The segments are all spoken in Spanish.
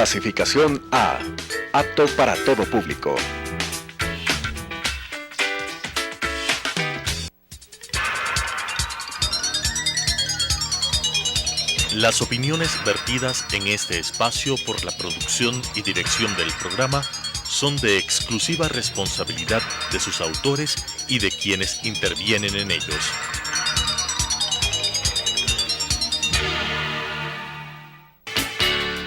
Clasificación A. Apto para todo público. Las opiniones vertidas en este espacio por la producción y dirección del programa son de exclusiva responsabilidad de sus autores y de quienes intervienen en ellos.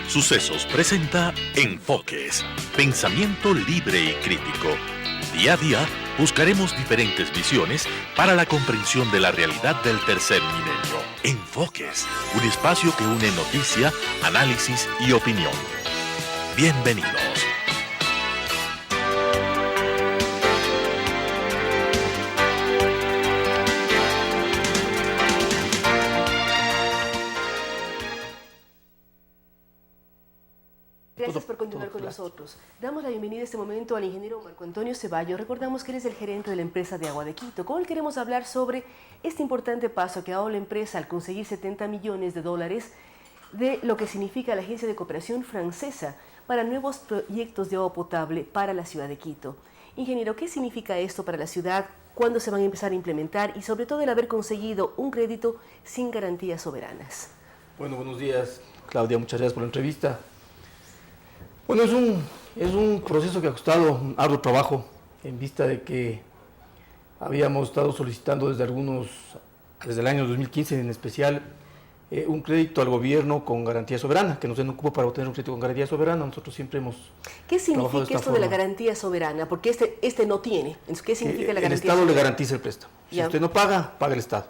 Sucesos presenta Enfoques, pensamiento libre y crítico. Día a día buscaremos diferentes visiones para la comprensión de la realidad del tercer milenio. Enfoques, un espacio que une noticia, análisis y opinión. Bienvenidos. Gracias por continuar con nosotros. Damos la bienvenida en este momento al ingeniero Marco Antonio Ceballos. Recordamos que él es el gerente de la empresa de agua de Quito. Con él queremos hablar sobre este importante paso que ha dado la empresa al conseguir $70 millones de lo que significa la Agencia de Cooperación Francesa para nuevos proyectos de agua potable para la ciudad de Quito. Ingeniero, ¿qué significa esto para la ciudad? ¿Cuándo se van a empezar a implementar? Y sobre todo el haber conseguido un crédito sin garantías soberanas. Bueno, buenos días, Claudia. Muchas gracias por la entrevista. Bueno, es un proceso que ha costado un arduo trabajo en vista de que habíamos estado solicitando desde el año 2015 en especial, un crédito al gobierno con garantía soberana, que nos den un cupo para obtener un crédito con garantía soberana. Nosotros siempre hemos ¿Qué significa esto de la garantía soberana? Porque este no tiene. ¿Qué significa la garantía soberana? El Estado le garantiza el préstamo. Si Ya. usted no paga, paga el Estado.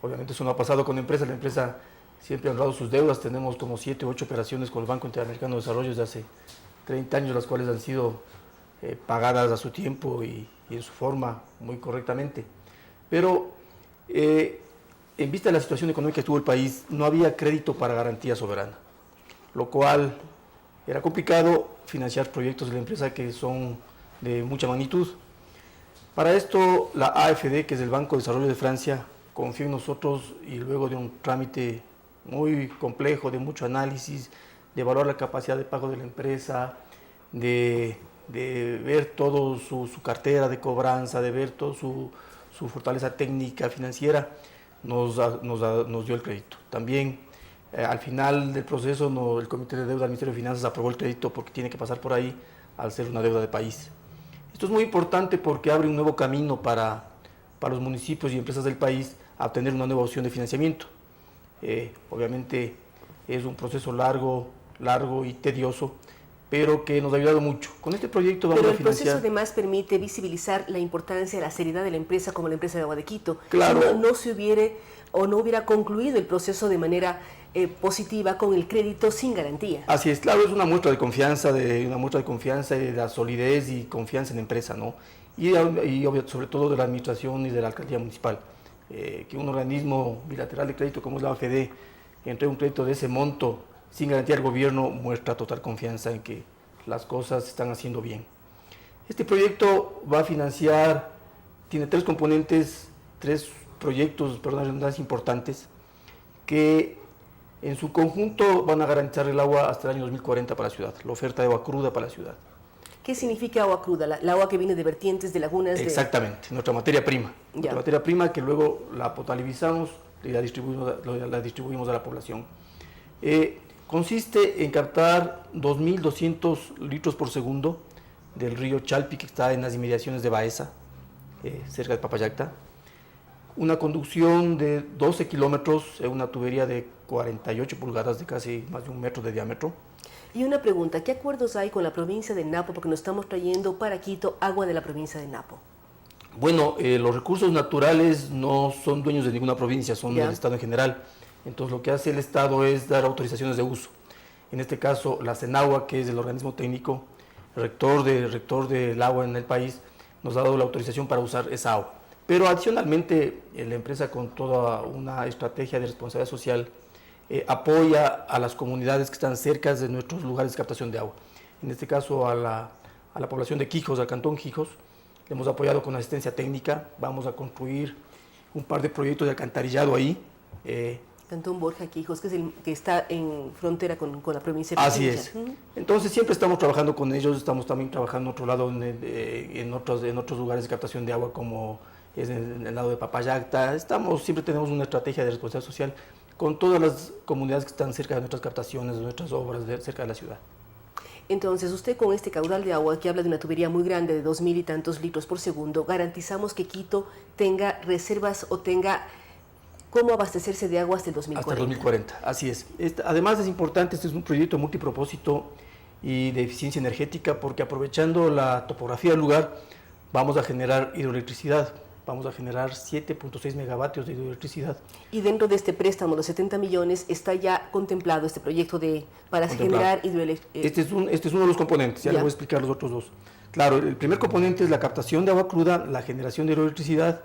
Obviamente eso no ha pasado con la empresa siempre ha honrado sus deudas. Tenemos como 7 u 8 operaciones con el Banco Interamericano de Desarrollo desde hace 30 años, las cuales han sido pagadas a su tiempo y en su forma muy correctamente. Pero en vista de la situación económica que tuvo el país, no había crédito para garantía soberana, lo cual era complicado financiar proyectos de la empresa que son de mucha magnitud. Para esto, la AFD, que es el Banco de Desarrollo de Francia, confió en nosotros y luego de un trámite muy complejo, de mucho análisis, de evaluar la capacidad de pago de la empresa, de ver todo su cartera de cobranza, de ver toda su fortaleza técnica, financiera, nos dio el crédito. También al final del proceso el Comité de Deuda del Ministerio de Finanzas aprobó el crédito porque tiene que pasar por ahí al ser una deuda de país. Esto es muy importante porque abre un nuevo camino para los municipios y empresas del país a obtener una nueva opción de financiamiento. Obviamente es un proceso largo y tedioso, pero que nos ha ayudado mucho. Con este proyecto vamos a financiar... Pero el proceso además permite visibilizar la importancia, la seriedad de la empresa como la empresa de agua de Quito. Claro. Si no hubiera concluido el proceso de manera positiva con el crédito sin garantía. Así es, claro, es una muestra de confianza, y de la solidez y confianza en la empresa, ¿no? Y sobre todo de la administración y de la alcaldía municipal. Que un organismo bilateral de crédito como es la AFD entregue un crédito de ese monto sin garantía al gobierno muestra total confianza en que las cosas se están haciendo bien. Este proyecto va a financiar, tiene 3 componentes, 3 proyectos, importantes, que en su conjunto van a garantizar el agua hasta el año 2040 para la ciudad, la oferta de agua cruda para la ciudad. ¿Qué significa agua cruda? La agua que viene de vertientes, de lagunas. Exactamente, nuestra materia prima. Nuestra materia prima que luego la potabilizamos y la distribuimos a la población. Consiste en captar 2.200 litros por segundo del río Chalpi, que está en las inmediaciones de Baeza, cerca de Papayacta. Una conducción de 12 kilómetros, una tubería de 48 pulgadas, de casi más de 1 metro de diámetro. Y una pregunta, ¿qué acuerdos hay con la provincia de Napo? Porque nos estamos trayendo para Quito agua de la provincia de Napo. Bueno, los recursos naturales no son dueños de ninguna provincia, son del Estado en general. Entonces lo que hace el Estado es dar autorizaciones de uso. En este caso, la CENAGUA, que es el organismo técnico, rector del agua en el país, nos ha dado la autorización para usar esa agua. Pero adicionalmente, la empresa, con toda una estrategia de responsabilidad social, apoya a las comunidades que están cerca de nuestros lugares de captación de agua. En este caso a la población de Quijos, al cantón Quijos, le hemos apoyado con asistencia técnica. Vamos a construir un par de proyectos de alcantarillado ahí, Cantón Borja Quijos, que es el que está en frontera con la provincia de Así Pichincha. es. Entonces siempre estamos trabajando con ellos, estamos también trabajando en otro lado, en otros lugares de captación de agua como es en el lado de Papayacta. Siempre tenemos una estrategia de responsabilidad social con todas las comunidades que están cerca de nuestras captaciones, de nuestras obras, cerca de la ciudad. Entonces, usted con este caudal de agua que habla de una tubería muy grande de 2000 y tantos litros por segundo, garantizamos que Quito tenga reservas o tenga cómo abastecerse de agua hasta el 2040. Hasta el 2040, así es. Además es importante, este es un proyecto multipropósito y de eficiencia energética porque aprovechando la topografía del lugar vamos a generar hidroelectricidad. Vamos a generar 7.6 megavatios de hidroelectricidad. Y dentro de este préstamo, los 70 millones, está ya contemplado este proyecto para generar hidroelectricidad. Este es uno de los componentes, ya le voy a explicar los otros dos. Claro, el primer componente es la captación de agua cruda, la generación de hidroelectricidad,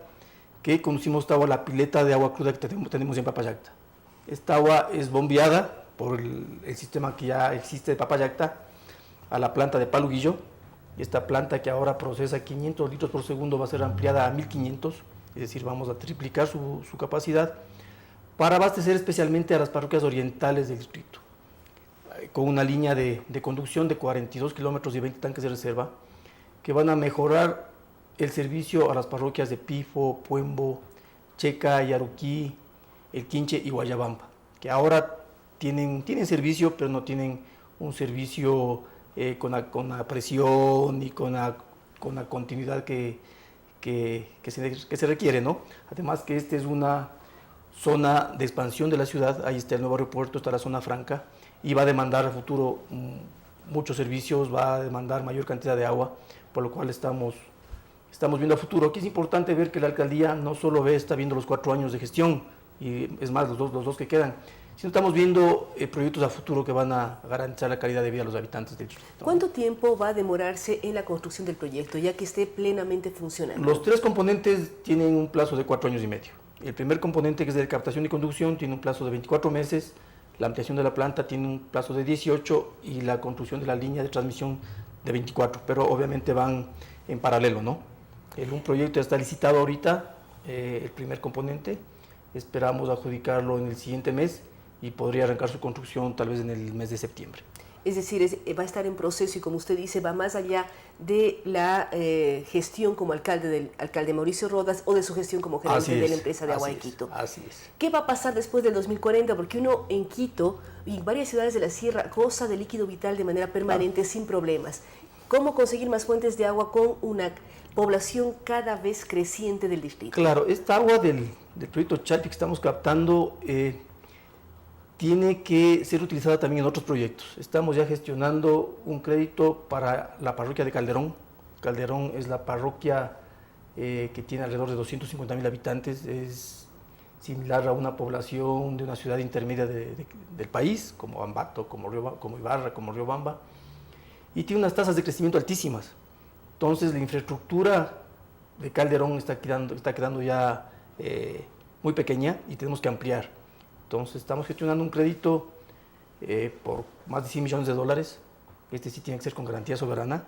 que conducimos esta agua a la pileta de agua cruda que tenemos en Papayacta. Esta agua es bombeada por el sistema que ya existe de Papayacta a la planta de Paluguillo. Esta planta que ahora procesa 500 litros por segundo va a ser ampliada a 1500, es decir, vamos a triplicar su capacidad para abastecer especialmente a las parroquias orientales del distrito, con una línea de conducción de 42 kilómetros y 20 tanques de reserva que van a mejorar el servicio a las parroquias de Pifo, Puembo, Checa, Yaruquí, El Quinche y Guayabamba, que ahora tienen servicio, pero no tienen un servicio con la presión y con la continuidad que se requiere, ¿no? Además que esta es una zona de expansión de la ciudad, ahí está el nuevo aeropuerto, está la zona franca, y va a demandar a futuro muchos servicios, va a demandar mayor cantidad de agua, por lo cual estamos viendo a futuro. Aquí es importante ver que la alcaldía no solo está viendo los 4 años de gestión, y es más, los dos que quedan, sino estamos viendo proyectos a futuro que van a garantizar la calidad de vida a los habitantes del distrito. ¿Cuánto tiempo va a demorarse en la construcción del proyecto, ya que esté plenamente funcionando? Los 3 componentes tienen un plazo de 4 años y medio. El primer componente, que es de captación y conducción, tiene un plazo de 24 meses, la ampliación de la planta tiene un plazo de 18 y la construcción de la línea de transmisión de 24, pero obviamente van en paralelo, ¿no? Un proyecto ya está licitado ahorita, el primer componente, esperamos adjudicarlo en el siguiente mes y podría arrancar su construcción tal vez en el mes de septiembre. Es decir, va a estar en proceso y, como usted dice, va más allá de la gestión como alcalde del alcalde Mauricio Rodas o de su gestión como gerente de la empresa de agua de Quito. Así es. ¿Qué va a pasar después del 2040? Porque uno en Quito y en varias ciudades de la sierra goza de líquido vital de manera permanente, sin problemas. ¿Cómo conseguir más fuentes de agua con una población cada vez creciente del distrito? Claro, esta agua del proyecto Chalpi que estamos captando tiene que ser utilizada también en otros proyectos. Estamos ya gestionando un crédito para la parroquia de Calderón. Calderón es la parroquia que tiene alrededor de 250.000 habitantes, es similar a una población de una ciudad intermedia del país, como Ambato, como Ibarra, como Riobamba, y tiene unas tasas de crecimiento altísimas. Entonces la infraestructura de Calderón está quedando ya muy pequeña y tenemos que ampliar. Entonces estamos gestionando un crédito por más de $100 millones, este sí tiene que ser con garantía soberana,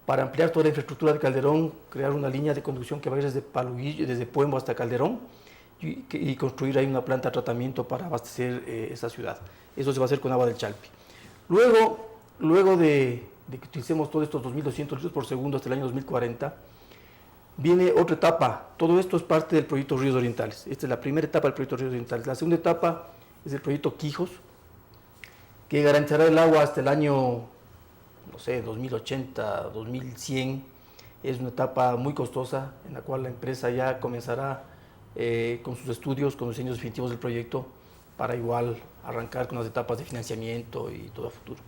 para ampliar toda la infraestructura de Calderón, crear una línea de conducción que va a ir desde Paluguillo, desde Puembo hasta Calderón, y construir ahí una planta de tratamiento para abastecer esa ciudad. Eso se va a hacer con agua del Chalpi. Luego de que utilicemos todos estos 2.200 litros por segundo hasta el año 2040, viene otra etapa. Todo esto es parte del proyecto Ríos Orientales. Esta es la primera etapa del proyecto Ríos Orientales. La segunda etapa es el proyecto Quijos, que garantizará el agua hasta el año, 2080, 2100. Es una etapa muy costosa en la cual la empresa ya comenzará con sus estudios, con los diseños definitivos del proyecto, para igual arrancar con las etapas de financiamiento y todo a futuro.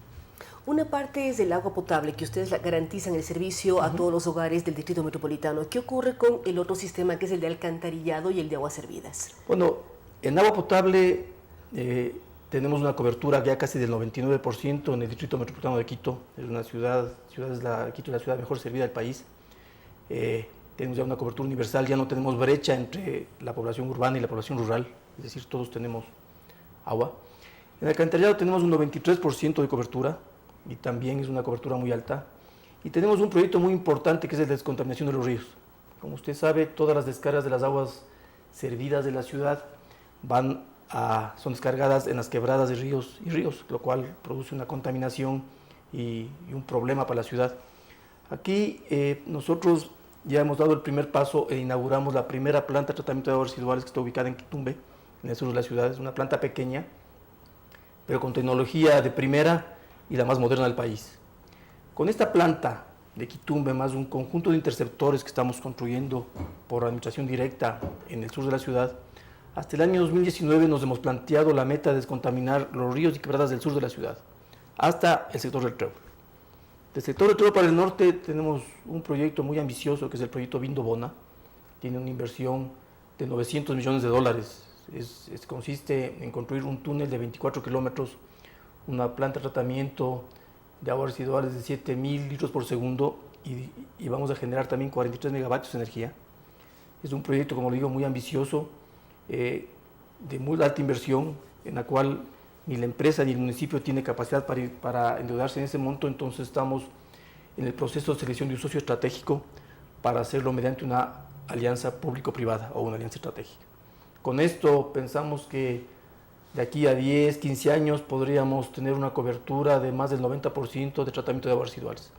Una parte es del agua potable, que ustedes garantizan el servicio a todos los hogares del Distrito Metropolitano. ¿Qué ocurre con el otro sistema, que es el de alcantarillado y el de aguas servidas? Bueno, en agua potable tenemos una cobertura ya casi del 99% en el Distrito Metropolitano de Quito. Es una ciudad, Quito es la ciudad mejor servida del país. Tenemos ya una cobertura universal, ya no tenemos brecha entre la población urbana y la población rural, es decir, todos tenemos agua. En el alcantarillado tenemos un 93% de cobertura, y también es una cobertura muy alta. Y tenemos un proyecto muy importante que es el de descontaminación de los ríos. Como usted sabe, todas las descargas de las aguas servidas de la ciudad van son descargadas en las quebradas de ríos, lo cual produce una contaminación y un problema para la ciudad. Aquí nosotros ya hemos dado el primer paso e inauguramos la primera planta de tratamiento de aguas residuales que está ubicada en Quitumbe, en el sur de la ciudad. Es una planta pequeña, pero con tecnología de primera y la más moderna del país. Con esta planta de Quitumbe, más un conjunto de interceptores que estamos construyendo por administración directa en el sur de la ciudad, hasta el año 2019 nos hemos planteado la meta de descontaminar los ríos y quebradas del sur de la ciudad, hasta el sector del Trébol. Del sector del Trébol para el norte tenemos un proyecto muy ambicioso que es el proyecto Vindobona. Tiene una inversión de $900 millones. Consiste en construir un túnel de 24 kilómetros, una planta de tratamiento de aguas residuales de 7.000 litros por segundo y vamos a generar también 43 megavatios de energía. Es un proyecto, como lo digo, muy ambicioso, de muy alta inversión, en la cual ni la empresa ni el municipio tiene capacidad para endeudarse en ese monto. Entonces estamos en el proceso de selección de un socio estratégico para hacerlo mediante una alianza público-privada o una alianza estratégica. Con esto pensamos que de aquí a 10, 15 años podríamos tener una cobertura de más del 90% de tratamiento de aguas residuales.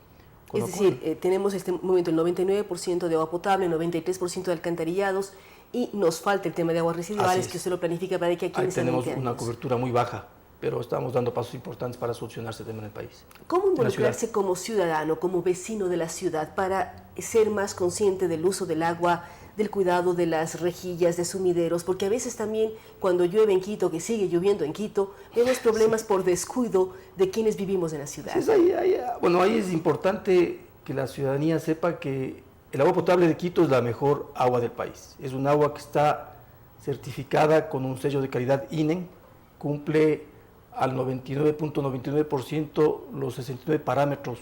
Es decir, tenemos en este momento el 99% de agua potable, el 93% de alcantarillados y nos falta el tema de aguas residuales que usted lo planifica para que aquí en tenemos una cobertura muy baja, pero estamos dando pasos importantes para solucionar ese tema en el país. ¿Cómo involucrarse como ciudadano, como vecino de la ciudad para ser más consciente del uso del agua, del cuidado de las rejillas, de sumideros? Porque a veces también cuando llueve en Quito, que sigue lloviendo en Quito, vemos problemas por descuido de quienes vivimos en la ciudad. Sí, ahí es importante que la ciudadanía sepa que el agua potable de Quito es la mejor agua del país. Es un agua que está certificada con un sello de calidad INEN, cumple al 99.99% los 69 parámetros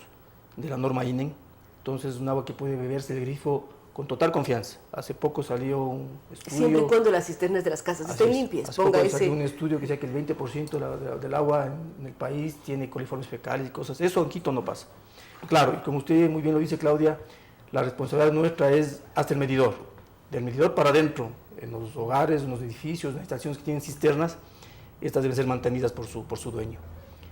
de la norma INEN. Entonces es un agua que puede beberse del grifo con total confianza. Hace poco salió un estudio... Siempre y cuando las cisternas de las casas estén limpias. Salió un estudio que decía que el 20% del agua en el país tiene coliformes fecales y cosas. Eso en Quito no pasa. Claro, y como usted muy bien lo dice, Claudia, la responsabilidad nuestra es hasta el medidor. Del medidor para adentro, en los hogares, en los edificios, en las instalaciones que tienen cisternas, estas deben ser mantenidas por su dueño.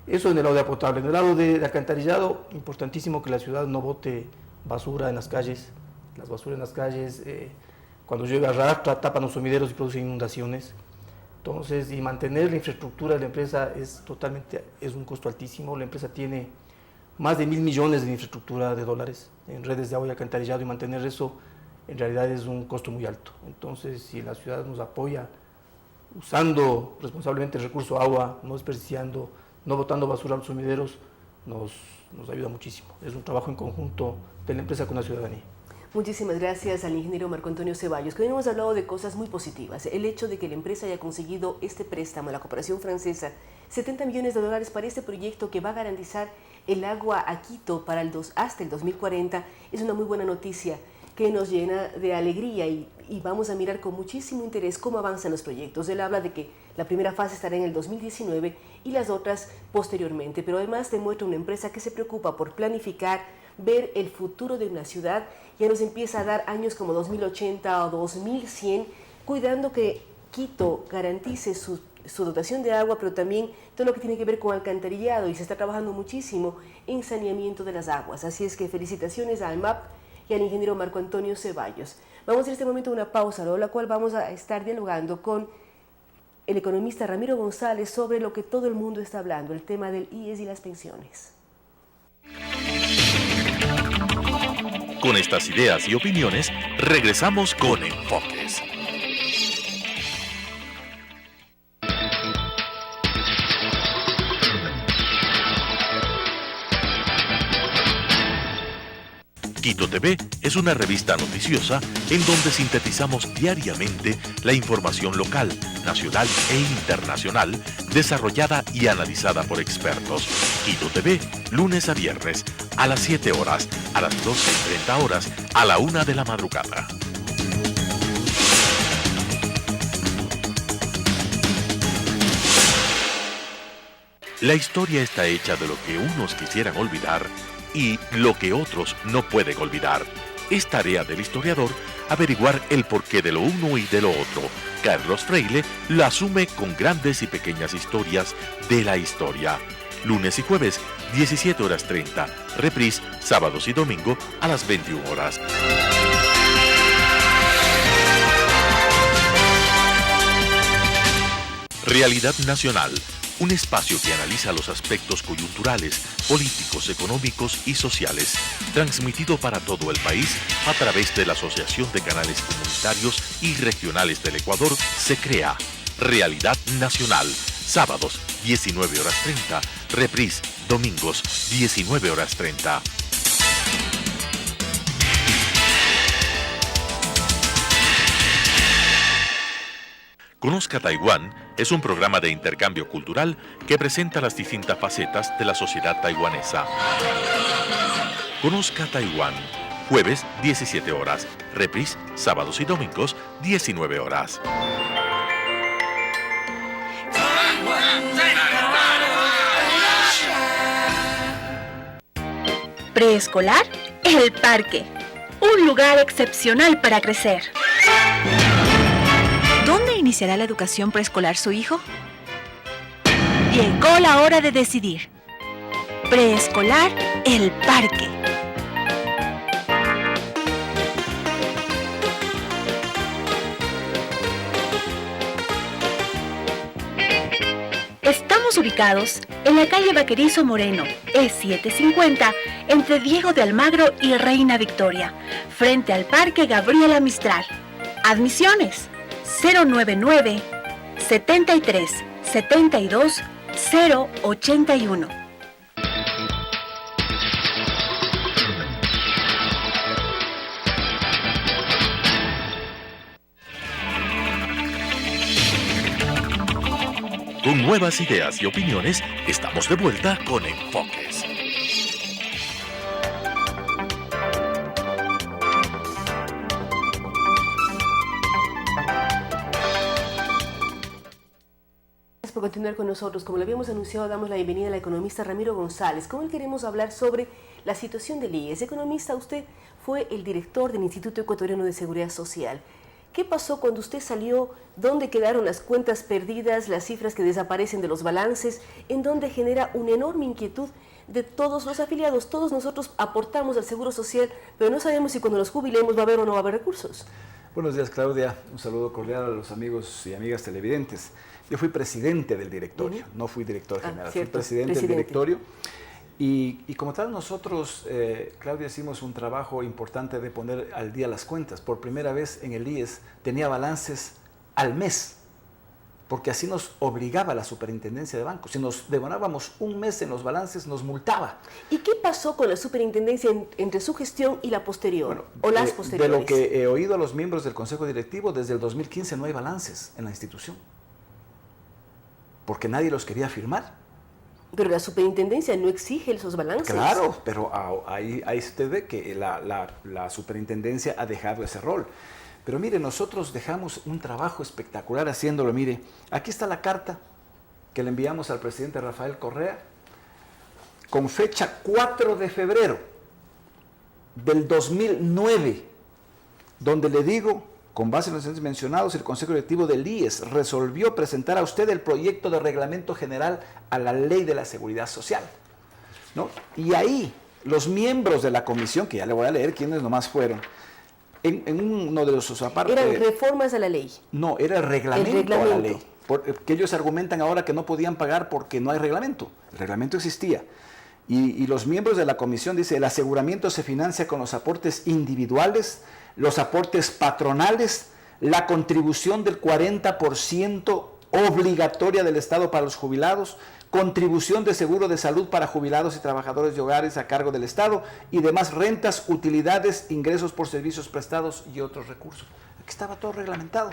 Eso en el lado de agua potable. En el lado de alcantarillado, importantísimo que la ciudad no bote basura en las calles. Las basuras en las calles, cuando llueve arrastra, tapan los sumideros y producen inundaciones. Entonces, y mantener la infraestructura de la empresa es un costo altísimo. La empresa tiene más de $1.000 millones de infraestructura de dólares en redes de agua y alcantarillado, y mantener eso en realidad es un costo muy alto. Entonces, si la ciudad nos apoya usando responsablemente el recurso agua, no desperdiciando, no botando basura a los sumideros, nos ayuda muchísimo. Es un trabajo en conjunto de la empresa con la ciudadanía. Muchísimas gracias al ingeniero Marco Antonio Ceballos, que hoy hemos hablado de cosas muy positivas. El hecho de que la empresa haya conseguido este préstamo a la cooperación francesa, $70 millones para este proyecto que va a garantizar el agua a Quito hasta el 2040, es una muy buena noticia que nos llena de alegría y vamos a mirar con muchísimo interés cómo avanzan los proyectos. Él habla de que la primera fase estará en el 2019 y las otras posteriormente, pero además demuestra una empresa que se preocupa por planificar, ver el futuro de una ciudad. Ya nos empieza a dar años como 2080 o 2100, cuidando que Quito garantice su dotación de agua, pero también todo lo que tiene que ver con alcantarillado, y se está trabajando muchísimo en saneamiento de las aguas. Así es que felicitaciones al MAP y al ingeniero Marco Antonio Ceballos. Vamos en este momento a una pausa, luego la cual vamos a estar dialogando con el economista Ramiro González sobre lo que todo el mundo está hablando, el tema del IES y las pensiones. Con estas ideas y opiniones, regresamos con Enfoques. Quito TV es una revista noticiosa en donde sintetizamos diariamente la información local, nacional e internacional, desarrollada y analizada por expertos. Quito TV, lunes a viernes, a las 7 horas, a las 12:30 horas, a la 1 de la madrugada. La historia está hecha de lo que unos quisieran olvidar y lo que otros no pueden olvidar. Es tarea del historiador averiguar el porqué de lo uno y de lo otro. Carlos Freire la asume con grandes y pequeñas historias de la historia. Lunes y jueves, 17:30. Reprise, sábados y domingo a las 21 horas. Realidad Nacional, un espacio que analiza los aspectos coyunturales, políticos, económicos y sociales, transmitido para todo el país a través de la Asociación de Canales Comunitarios y Regionales del Ecuador, se crea Realidad Nacional, sábados 19:30, reprise, domingos 19:30. Conozca Taiwán es un programa de intercambio cultural que presenta las distintas facetas de la sociedad taiwanesa. Conozca Taiwán, jueves 17 horas, reprise, sábados y domingos 19 horas. Preescolar, El Parque, un lugar excepcional para crecer. ¿Dónde iniciará la educación preescolar su hijo? Llegó la hora de decidir. Preescolar, El Parque. Estamos ubicados en la calle Vaquerizo Moreno, E750, entre Diego de Almagro y Reina Victoria, frente al Parque Gabriela Mistral. Admisiones 099 73 72 081. Con nuevas ideas y opiniones, estamos de vuelta con Enfoques. Gracias por continuar con nosotros. Como lo habíamos anunciado, damos la bienvenida al economista Ramiro González. Con él queremos hablar sobre la situación del IES. Economista, usted fue el director del Instituto Ecuatoriano de Seguridad Social. ¿Qué pasó cuando usted salió? ¿Dónde quedaron las cuentas perdidas, las cifras que desaparecen de los balances? En donde genera una enorme inquietud de todos los afiliados. Todos nosotros aportamos al Seguro Social, pero no sabemos si cuando nos jubilemos va a haber o no va a haber recursos. Buenos días, Claudia. Un saludo cordial a los amigos y amigas televidentes. Yo fui presidente del directorio, no fui director general, fui presidente del directorio. Y como tal nosotros, Claudia, hicimos un trabajo importante de poner al día las cuentas. Por primera vez en el IES tenía balances al mes, porque así nos obligaba la superintendencia de bancos. Si nos demorábamos un mes en los balances, nos multaba. ¿Y qué pasó con la superintendencia entre su gestión y la posterior, bueno, o las posteriores? De lo que he oído a los miembros del Consejo Directivo, desde el 2015 no hay balances en la institución, porque nadie los quería firmar. Pero la superintendencia no exige esos balances. Claro, pero ahí usted ve que la superintendencia ha dejado ese rol. Pero mire, nosotros dejamos un trabajo espectacular haciéndolo. Mire, aquí está la carta que le enviamos al presidente Rafael Correa con fecha 4 de febrero del 2009, donde le digo, con base en los antecedentes mencionados, el Consejo Directivo del IES resolvió presentar a usted el proyecto de reglamento general a la Ley de la Seguridad Social, ¿no? Y ahí los miembros de la comisión, que ya le voy a leer quiénes nomás fueron, en uno de sus apartes... ¿Eran reformas a la ley? No, era el reglamento a la ley. Que ellos argumentan ahora que no podían pagar porque no hay reglamento. El reglamento existía. Y los miembros de la comisión dicen, el aseguramiento se financia con los aportes individuales, los aportes patronales, la contribución del 40% obligatoria del Estado para los jubilados, contribución de seguro de salud para jubilados y trabajadores de hogares a cargo del Estado y demás rentas, utilidades, ingresos por servicios prestados y otros recursos. Aquí estaba todo reglamentado.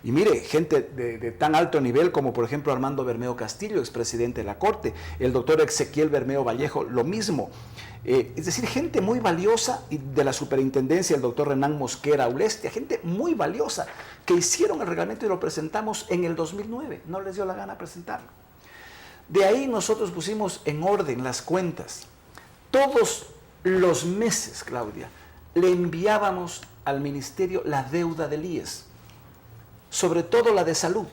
Y mire, gente de tan alto nivel como por ejemplo Armando Bermeo Castillo, expresidente de la Corte, el doctor Ezequiel Bermeo Vallejo, lo mismo. Es decir, gente muy valiosa, y de la superintendencia, el doctor Renán Mosquera Ulestia, gente muy valiosa, que hicieron el reglamento y lo presentamos en el 2009. No les dio la gana presentarlo. De ahí nosotros pusimos en orden las cuentas. Todos los meses, Claudia, le enviábamos al ministerio la deuda del IES, sobre todo la de salud,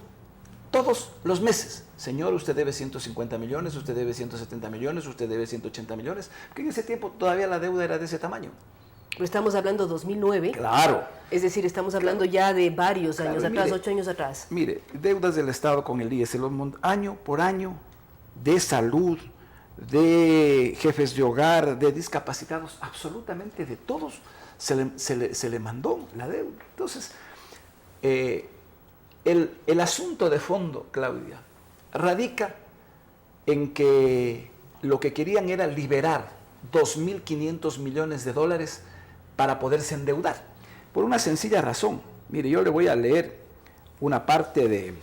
todos los meses. Señor, usted debe 150 millones, usted debe 170 millones, usted debe 180 millones, que en ese tiempo todavía la deuda era de ese tamaño. Pero estamos hablando 2009. Claro. Es decir, estamos hablando ya de varios años Claro, atrás, mire, 8 años atrás. Mire, deudas del Estado con el IES, año por año, de salud, de jefes de hogar, de discapacitados, absolutamente de todos, se le mandó la deuda. Entonces, el asunto de fondo, Claudia, radica en que lo que querían era liberar 2.500 millones de dólares para poderse endeudar, por una sencilla razón. Mire, yo le voy a leer una parte de...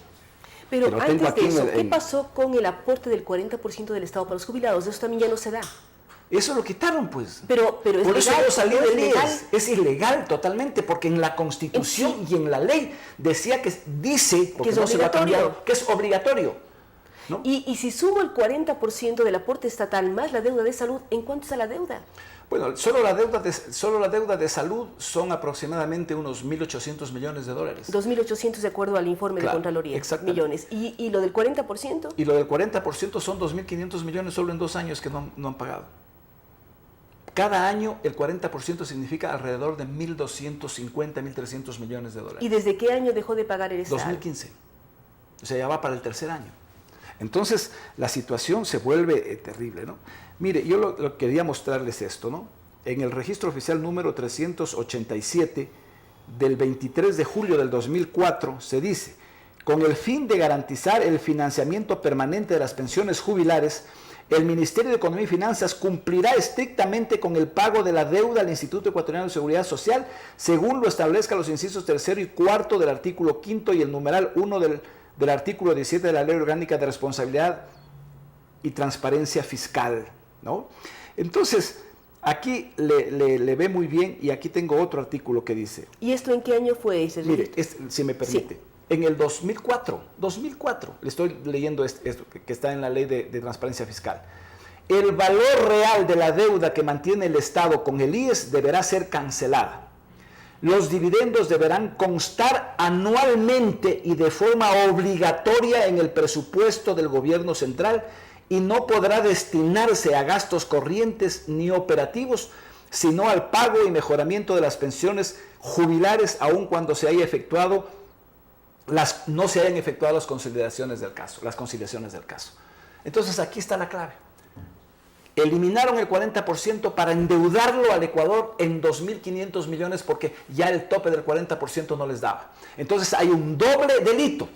Pero antes de eso, ¿qué pasó con el aporte del 40% del Estado para los jubilados? Eso también ya no se da. Eso lo quitaron, pues. Pero es por eso legal, yo salí ¿no? del IES. Es ilegal totalmente, porque en la Constitución y en la ley decía que dice, porque que es no se lo ha obligatorio. cambiado, que es obligatorio, ¿no? Y si sumo el 40% del aporte estatal más la deuda de salud, ¿en cuánto está la deuda? Bueno, solo la deuda de salud son aproximadamente unos 1.800 millones de dólares. 2.800 de acuerdo al informe de Contraloría, millones. ¿Y lo del 40%? Y lo del 40% son 2.500 millones solo en 2 años que no han pagado. Cada año el 40% significa alrededor de 1.250, 1.300 millones de dólares. ¿Y desde qué año dejó de pagar el Estado? 2015. O sea, ya va para el tercer año. Entonces, la situación se vuelve terrible, ¿no? Mire, yo lo que quería mostrarles esto, ¿no? En el registro oficial número 387 del 23 de julio del 2004 se dice: con el fin de garantizar el financiamiento permanente de las pensiones jubilares, el Ministerio de Economía y Finanzas cumplirá estrictamente con el pago de la deuda al Instituto Ecuatoriano de Seguridad Social, según lo establezcan los incisos 3 y 4 del artículo 5 y el numeral 1 del artículo 17 de la Ley Orgánica de Responsabilidad y Transparencia Fiscal, ¿no? Entonces, aquí le ve muy bien, y aquí tengo otro artículo que dice... ¿Y esto en qué año fue ese? Mire, si me permite, sí. En el 2004, le estoy leyendo esto que está en la Ley de Transparencia Fiscal. El valor real de la deuda que mantiene el Estado con el IES deberá ser cancelada. Los dividendos deberán constar anualmente y de forma obligatoria en el presupuesto del gobierno central y no podrá destinarse a gastos corrientes ni operativos, sino al pago y mejoramiento de las pensiones jubilares, aun cuando no se hayan efectuado las conciliaciones del caso. Entonces aquí está la clave. Eliminaron el 40% para endeudarlo al Ecuador en 2.500 millones porque ya el tope del 40% no les daba. Entonces hay un doble delito: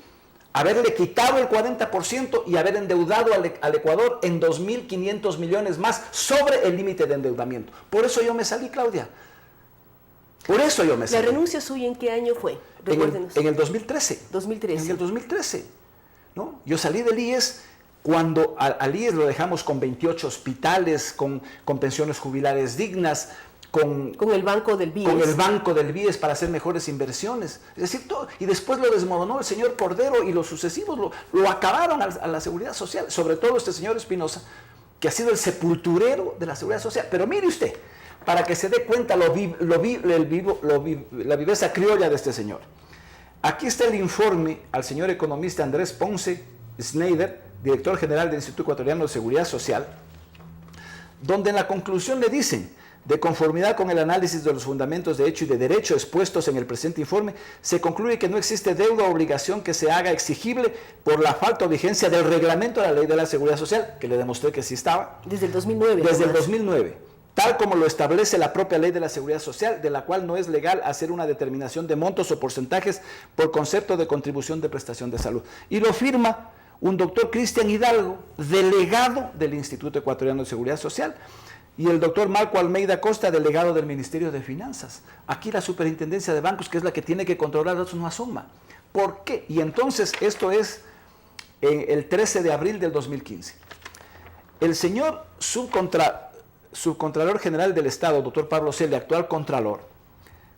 haberle quitado el 40% y haber endeudado al Ecuador en 2.500 millones más sobre el límite de endeudamiento. Por eso yo me salí, Claudia. Por eso yo me salí. ¿La renuncia suya en qué año fue? En el 2013. 2013. En el 2013. ¿No? Yo salí del IES cuando al IES lo dejamos con 28 hospitales, con pensiones jubilares dignas, con el Banco del BIES. Con el Banco del BIES para hacer mejores inversiones. Es decir, todo, y después lo desmoronó el señor Cordero y los sucesivos lo acabaron a la seguridad social, sobre todo este señor Espinosa, que ha sido el sepulturero de la seguridad social. Pero mire usted, para que se dé cuenta la viveza criolla de este señor. Aquí está el informe al señor economista Andrés Ponce Schneider, director general del Instituto Ecuatoriano de Seguridad Social, donde en la conclusión le dicen: de conformidad con el análisis de los fundamentos de hecho y de derecho expuestos en el presente informe, se concluye que no existe deuda o obligación que se haga exigible por la falta o vigencia del reglamento de la Ley de la Seguridad Social, que le demostré que sí estaba. Desde el 2009. Desde el 2009. Tal como lo establece la propia Ley de la Seguridad Social, de la cual no es legal hacer una determinación de montos o porcentajes por concepto de contribución de prestación de salud. Y lo firma un doctor Cristian Hidalgo, delegado del Instituto Ecuatoriano de Seguridad Social, y el doctor Marco Almeida Costa, delegado del Ministerio de Finanzas. Aquí la Superintendencia de Bancos, que es la que tiene que controlar, eso no asoma. ¿Por qué? Y entonces esto es el 13 de abril del 2015. El señor subcontralor general del Estado, doctor Pablo Cele, actual contralor,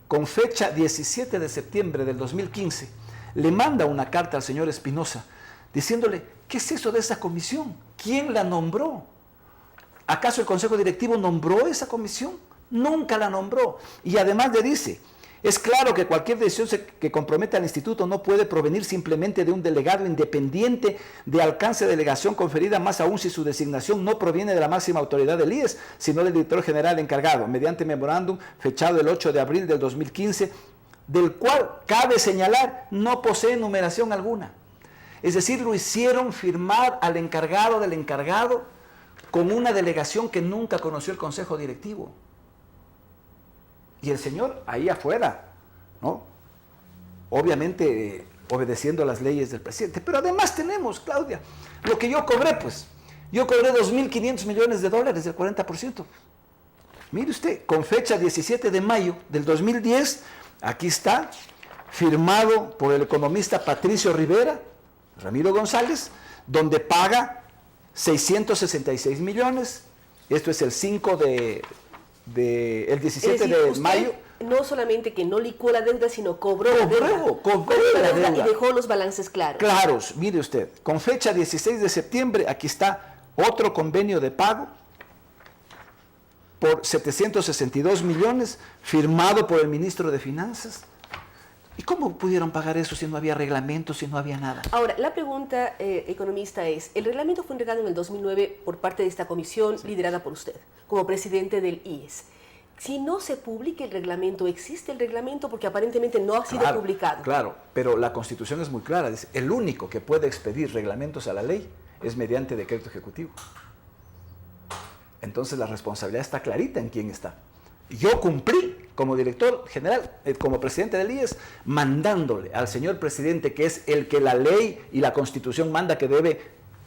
con fecha 17 de septiembre del 2015, le manda una carta al señor Espinosa diciéndole: ¿qué es eso de esa comisión? ¿Quién la nombró? ¿Acaso el Consejo Directivo nombró esa comisión? Nunca la nombró. Y además le dice, es claro que cualquier decisión que comprometa al instituto no puede provenir simplemente de un delegado independiente de alcance de delegación conferida, más aún si su designación no proviene de la máxima autoridad del IES, sino del director general encargado, mediante memorándum fechado el 8 de abril del 2015, del cual cabe señalar no posee numeración alguna. Es decir, lo hicieron firmar al encargado del encargado con una delegación que nunca conoció el consejo directivo. Y el señor ahí afuera, ¿no? Obviamente obedeciendo las leyes del presidente. Pero además tenemos, Claudia, lo que yo cobré, pues. Yo cobré 2.500 millones de dólares, del 40%. Mire usted, con fecha 17 de mayo del 2010, aquí está, firmado por el economista Patricio Rivera, Ramiro González, donde paga 666 millones. Esto es el 5 el 17 de mayo. No solamente que no licuó la deuda, sino cobró la deuda y dejó los balances claros. Claros, mire usted, con fecha 16 de septiembre, aquí está otro convenio de pago por 762 millones, firmado por el ministro de Finanzas. ¿Y cómo pudieron pagar eso si no había reglamento, si no había nada? Ahora, la pregunta, economista, es, el reglamento fue entregado en el 2009 por parte de esta comisión liderada por usted, como presidente del IES. Si no se publica el reglamento, ¿existe el reglamento? Porque aparentemente no ha sido publicado. Claro, pero la Constitución es muy clara. Dice, el único que puede expedir reglamentos a la ley es mediante decreto ejecutivo. Entonces la responsabilidad está clarita en quién está. Yo cumplí como director general, como presidente del IES, mandándole al señor presidente, que es el que la ley y la Constitución manda que debe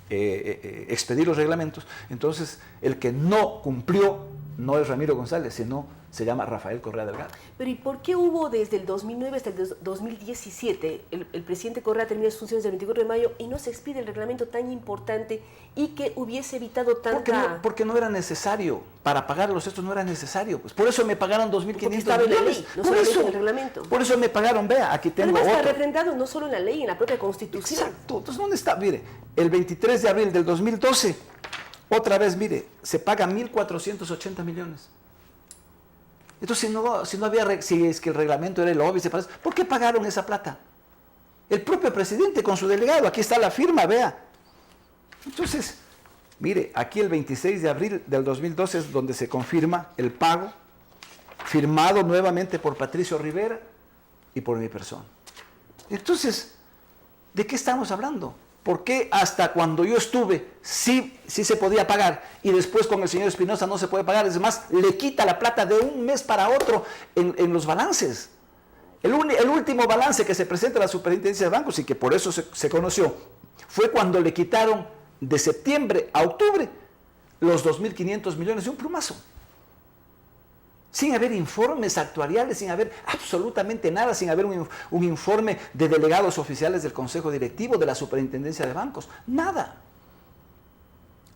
expedir los reglamentos. Entonces, el que no cumplió no es Ramiro González, sino se llama Rafael Correa Delgado. Pero ¿y por qué hubo desde el 2009 hasta el 2017, el presidente Correa termina sus funciones el 24 de mayo y no se expide el reglamento tan importante y que hubiese evitado tanta... Porque no era necesario, para pagarlos estos no era necesario, pues por eso me pagaron 2.500 millones. Estaba en la ley, no solamente en el reglamento. Por eso me pagaron, vea, aquí tengo además, otro. está refrendado no solo en la ley, en la propia Constitución. Exacto, entonces ¿dónde está? Mire, el 23 de abril del 2012, otra vez, mire, se paga 1.480 millones. Entonces, si es que el reglamento era el obvio, ¿por qué pagaron esa plata? El propio presidente con su delegado, aquí está la firma, vea. Entonces, mire, aquí el 26 de abril del 2012 es donde se confirma el pago, firmado nuevamente por Patricio Rivera y por mi persona. Entonces, ¿de qué estamos hablando? ¿Por qué hasta cuando yo estuve sí se podía pagar y después con el señor Espinosa no se puede pagar? Es más, le quita la plata de un mes para otro en los balances. El último balance que se presenta a la Superintendencia de Bancos y que por eso se conoció fue cuando le quitaron de septiembre a octubre los 2.500 millones de un plumazo. Sin haber informes actuariales, sin haber absolutamente nada, sin haber un informe de delegados oficiales del Consejo Directivo, de la Superintendencia de Bancos, nada.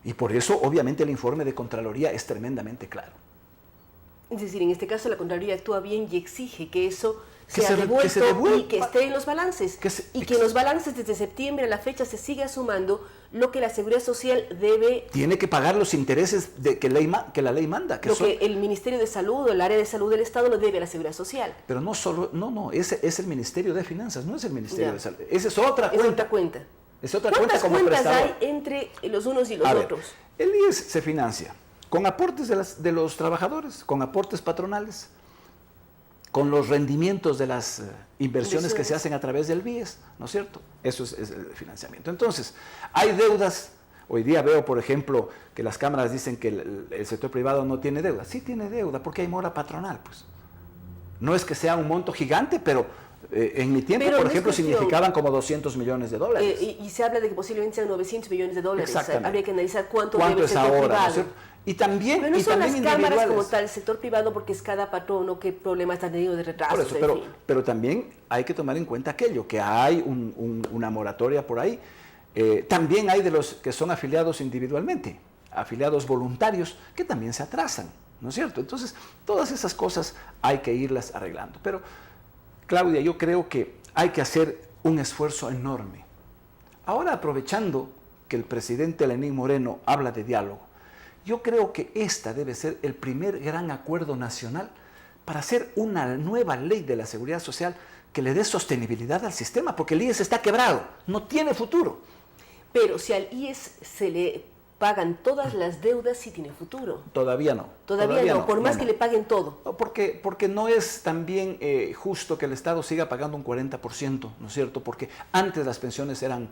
Y por eso, obviamente, el informe de Contraloría es tremendamente claro. Es decir, en este caso la Contraloría actúa bien y exige que eso sea devuelto y que esté en los balances. Y que en los balances desde septiembre a la fecha se siga sumando lo que la Seguridad Social debe... Tiene que pagar los intereses que la ley manda. Que el Ministerio de Salud o el área de salud del Estado lo debe a la Seguridad Social. Pero no solo, ese es el Ministerio de Finanzas, no es el Ministerio de Salud. Esa es otra cuenta. Es otra cuenta. Es otra cuenta como ¿Cuántas prestador. hay entre los unos y los otros? El IES se financia con aportes de los trabajadores, con aportes patronales, con los rendimientos de las inversiones que se hacen a través del BIES, ¿no es cierto? Eso es el financiamiento. Entonces, hay deudas. Hoy día veo, por ejemplo, que las cámaras dicen que el sector privado no tiene deuda. Sí tiene deuda, porque hay mora patronal, pues. No es que sea un monto gigante, pero en mi tiempo, por ejemplo, significaban como 200 millones de dólares. Y se habla de que posiblemente sean 900 millones de dólares. Exactamente. Habría que analizar cuánto debe el sector ahora, privado. ¿no? Y también, pero no son las cámaras como individuales. tal, el sector privado, porque es cada patrono qué problemas está teniendo de retrasos. Por eso, pero también hay que tomar en cuenta aquello, que hay una moratoria por ahí. También hay de los que son afiliados individualmente, afiliados voluntarios, que también se atrasan, ¿no es cierto? Entonces, todas esas cosas hay que irlas arreglando. Pero, Claudia, yo creo que hay que hacer un esfuerzo enorme. Ahora, aprovechando que el presidente Lenín Moreno habla de diálogo, Yo creo que esta debe ser el primer gran acuerdo nacional para hacer una nueva ley de la seguridad social que le dé sostenibilidad al sistema, porque el IES está quebrado, no tiene futuro. Pero si al IES se le pagan todas las deudas, sí tiene futuro. Todavía no. Todavía no, por más que le paguen todo. No, porque no es también justo que el Estado siga pagando un 40%, ¿no es cierto? Porque antes las pensiones eran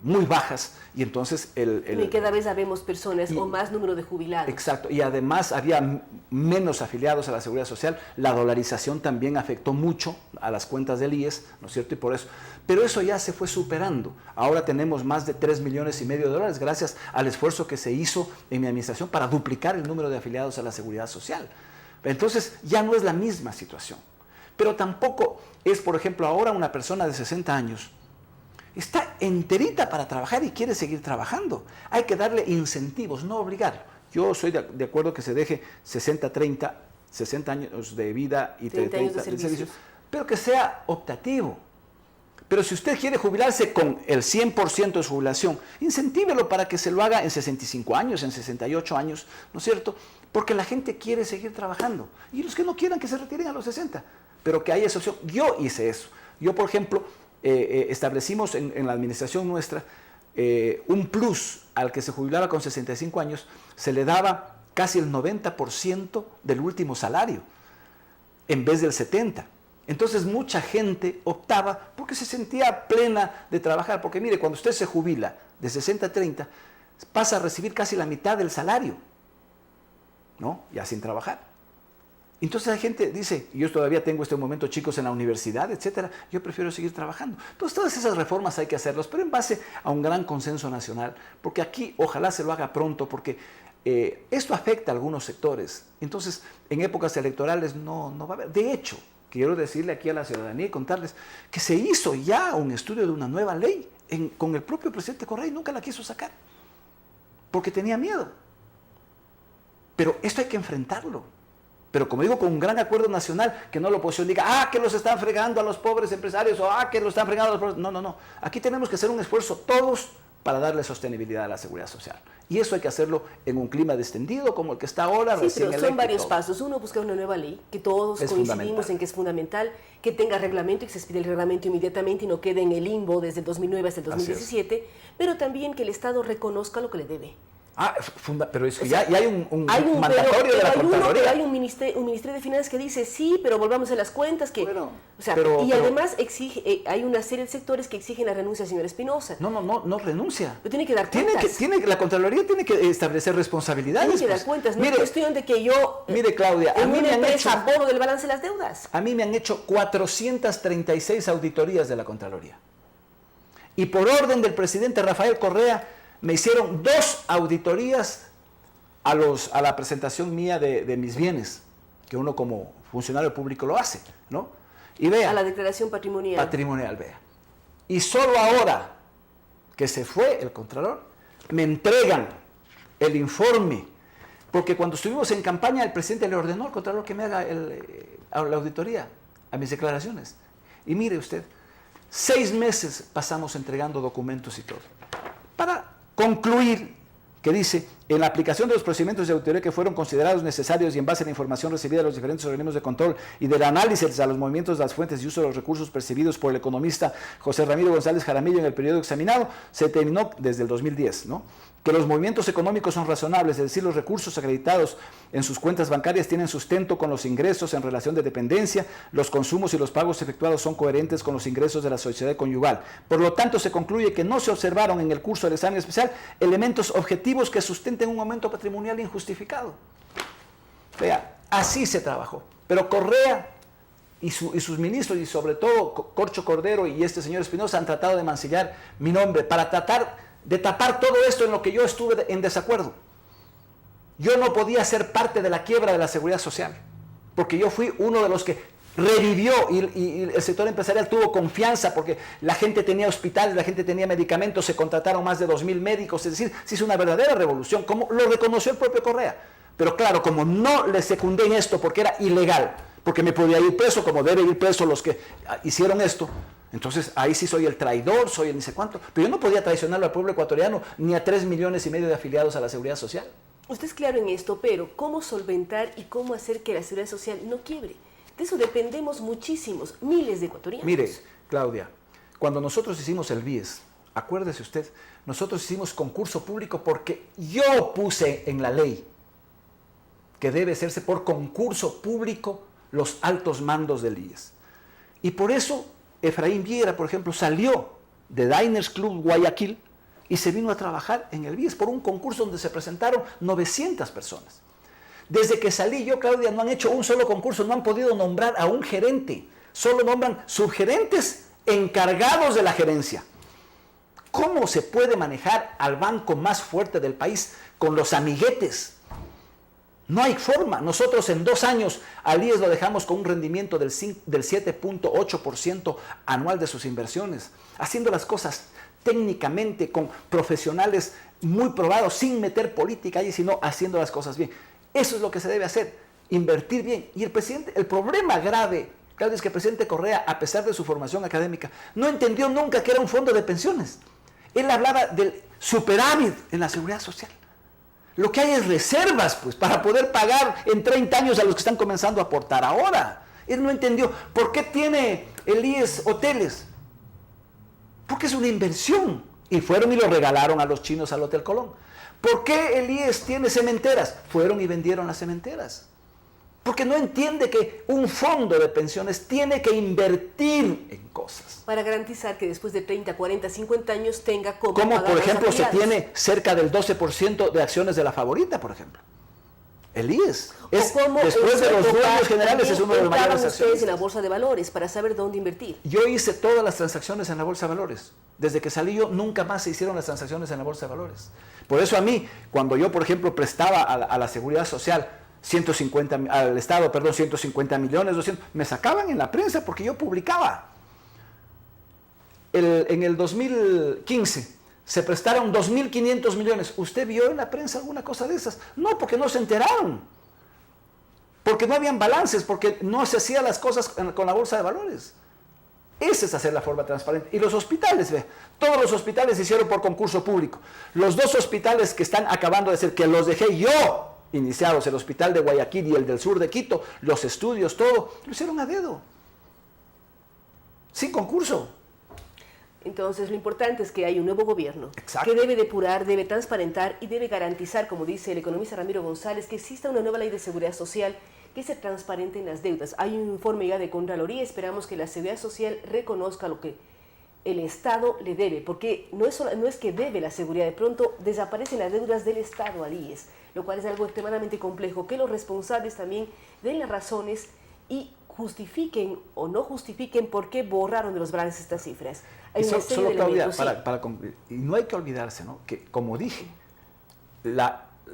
muy bajas y entonces y cada vez habemos personas o más número de jubilados. Exacto, y además había menos afiliados a la Seguridad Social. La dolarización también afectó mucho a las cuentas del IES, ¿no es cierto? Y por eso. Pero eso ya se fue superando. Ahora tenemos más de 3,5 millones de dólares gracias al esfuerzo que se hizo en mi administración para duplicar el número de afiliados a la Seguridad Social. Entonces ya no es la misma situación. Pero tampoco es, por ejemplo, ahora una persona de 60 años está enterita para trabajar y quiere seguir trabajando. Hay que darle incentivos, no obligarlo. Yo soy de acuerdo que se deje 60-30, 60 años de vida y 30 años de servicio, pero que sea optativo. Pero si usted quiere jubilarse con el 100% de su jubilación, incentívelo para que se lo haga en 65 años, en 68 años, ¿no es cierto? Porque la gente quiere seguir trabajando. Y los que no quieran que se retiren a los 60, pero que haya esa opción. Yo hice eso. Yo, por ejemplo, establecimos en la administración nuestra un plus al que se jubilaba con 65 años, se le daba casi el 90% del último salario, en vez del 70%. Entonces mucha gente optaba porque se sentía plena de trabajar. Porque mire, cuando usted se jubila de 60 a 30, pasa a recibir casi la mitad del salario, ¿no? Ya sin trabajar. Entonces la gente dice, yo todavía tengo este momento chicos en la universidad, etcétera, yo prefiero seguir trabajando. Entonces todas esas reformas hay que hacerlas, pero en base a un gran consenso nacional, porque aquí ojalá se lo haga pronto, porque esto afecta a algunos sectores. Entonces en épocas electorales no va a haber. De hecho, quiero decirle aquí a la ciudadanía y contarles que se hizo ya un estudio de una nueva ley con el propio presidente Correa y nunca la quiso sacar, porque tenía miedo. Pero esto hay que enfrentarlo. Pero como digo, con un gran acuerdo nacional, que no la oposición diga, que los están fregando a los pobres empresarios, o que los están fregando a los pobres. No. Aquí tenemos que hacer un esfuerzo todos para darle sostenibilidad a la seguridad social. Y eso hay que hacerlo en un clima distendido como el que está ahora. Sí, pero son varios pasos. Uno, buscar una nueva ley, que todos coincidimos en que es fundamental, que tenga reglamento y que se expida el reglamento inmediatamente y no quede en el limbo desde el 2009 hasta el 2017, pero también que el Estado reconozca lo que le debe. Pero es que ya hay un mandatorio de la Contraloría. Hay un ministerio de Finanzas que dice sí, pero volvamos a las cuentas. Además hay una serie de sectores que exigen la renuncia del señor Espinosa. No renuncia. Pero tiene que dar cuentas. La Contraloría tiene que establecer responsabilidades. Tiene que dar cuentas. No es cuestión de que yo mire, Claudia, en una empresa borro del balance de las deudas. A mí me han hecho 436 auditorías de la Contraloría. Y por orden del presidente Rafael Correa, me hicieron 2 auditorías a la presentación mía de mis bienes, que uno como funcionario público lo hace, ¿no? Y vea. A la declaración patrimonial. Patrimonial, vea. Y solo ahora que se fue el Contralor, me entregan el informe, porque cuando estuvimos en campaña, el presidente le ordenó al Contralor que me haga la auditoría a mis declaraciones. Y mire usted, 6 meses pasamos entregando documentos y todo. Para concluir, que dice, en la aplicación de los procedimientos de auditoría que fueron considerados necesarios y en base a la información recibida de los diferentes organismos de control y del análisis a los movimientos de las fuentes y uso de los recursos percibidos por el economista José Ramiro González Jaramillo en el periodo examinado, se determinó desde el 2010, ¿no?, que los movimientos económicos son razonables, es decir, los recursos acreditados en sus cuentas bancarias tienen sustento con los ingresos en relación de dependencia, los consumos y los pagos efectuados son coherentes con los ingresos de la sociedad conyugal. Por lo tanto, se concluye que no se observaron en el curso del examen especial elementos objetivos que sustenten un aumento patrimonial injustificado. Vea, así se trabajó. Pero Correa y sus ministros, y sobre todo Corcho Cordero y este señor Espinosa, han tratado de mancillar mi nombre para tratar de tapar todo esto en lo que yo estuve en desacuerdo. Yo no podía ser parte de la quiebra de la seguridad social, porque yo fui uno de los que revivió y el sector empresarial tuvo confianza porque la gente tenía hospitales, la gente tenía medicamentos, se contrataron más de 2,000 médicos, es decir, se hizo una verdadera revolución, como lo reconoció el propio Correa. Pero claro, como no le secundé en esto porque era ilegal, porque me podía ir preso, como debe ir preso los que hicieron esto, entonces ahí sí soy el traidor, soy el ni sé cuánto, pero yo no podía traicionar al pueblo ecuatoriano ni a 3,5 millones de afiliados a la seguridad social. Usted es claro en esto, pero ¿cómo solventar y cómo hacer que la seguridad social no quiebre? De eso dependemos muchísimos, miles de ecuatorianos. Mire, Claudia, cuando nosotros hicimos el BIES, acuérdese usted, nosotros hicimos concurso público porque yo puse en la ley que debe hacerse por concurso público los altos mandos del IES. Y por eso Efraín Viera, por ejemplo, salió de Diners Club Guayaquil y se vino a trabajar en el BIES por un concurso donde se presentaron 900 personas. Desde que salí yo, Claudia, no han hecho un solo concurso, no han podido nombrar a un gerente, solo nombran subgerentes encargados de la gerencia. ¿Cómo se puede manejar al banco más fuerte del país con los amiguetes? No hay forma. Nosotros en 2 años al IES lo dejamos con un rendimiento del 7.8% anual de sus inversiones, haciendo las cosas técnicamente con profesionales muy probados, sin meter política allí, sino haciendo las cosas bien. Eso es lo que se debe hacer, invertir bien. Y el problema grave, Claudia, es que el presidente Correa, a pesar de su formación académica, no entendió nunca que era un fondo de pensiones. Él hablaba del superávit en la seguridad social. Lo que hay es reservas, pues, para poder pagar en 30 años a los que están comenzando a aportar ahora. Él no entendió. ¿Por qué tiene el IES hoteles? Porque es una inversión. Y fueron y lo regalaron a los chinos al Hotel Colón. ¿Por qué el IES tiene cementeras? Fueron y vendieron las cementeras. Porque no entiende que un fondo de pensiones tiene que invertir en cosas. Para garantizar que después de 30, 40, 50 años tenga cómo Como, pagar por las ejemplo, se afiliados. tiene cerca del 12% de acciones de la favorita, por ejemplo. El IES. Es, ¿Cómo después de los dueños generales, es uno de los mayores ustedes en accionistas. la bolsa de valores para saber dónde invertir? Yo hice todas las transacciones en la Bolsa de Valores. Desde que salí yo, nunca más se hicieron las transacciones en la Bolsa de Valores. Por eso a mí, cuando yo, por ejemplo, prestaba a la Seguridad Social al Estado, 150 millones, 200, me sacaban en la prensa porque yo publicaba. En el 2015 se prestaron 2.500 millones. ¿Usted vio en la prensa alguna cosa de esas? No, porque no se enteraron. Porque no habían balances, porque no se hacían las cosas con la Bolsa de Valores. Esa es hacer la forma transparente. Y los hospitales, ve, todos los hospitales se hicieron por concurso público. Los 2 hospitales que están acabando de ser, que los dejé yo iniciados, el hospital de Guayaquil y el del sur de Quito, los estudios, todo, lo hicieron a dedo. Sin concurso. Entonces, lo importante es que hay un nuevo gobierno. Exacto. Que debe depurar, debe transparentar y debe garantizar, como dice el economista Ramiro González, que exista una nueva ley de seguridad social que sea transparente en las deudas. Hay un informe ya de Contraloría, esperamos que la seguridad social reconozca lo que el Estado le debe, porque no es que debe la seguridad, de pronto desaparecen las deudas del Estado al IES, lo cual es algo extremadamente complejo, que los responsables también den las razones y justifiquen o no justifiquen por qué borraron de los balances estas cifras. Hay una serie solo, de Claudia, elementos, sí. para concluir, y no hay que olvidarse, ¿no?, que, como dije,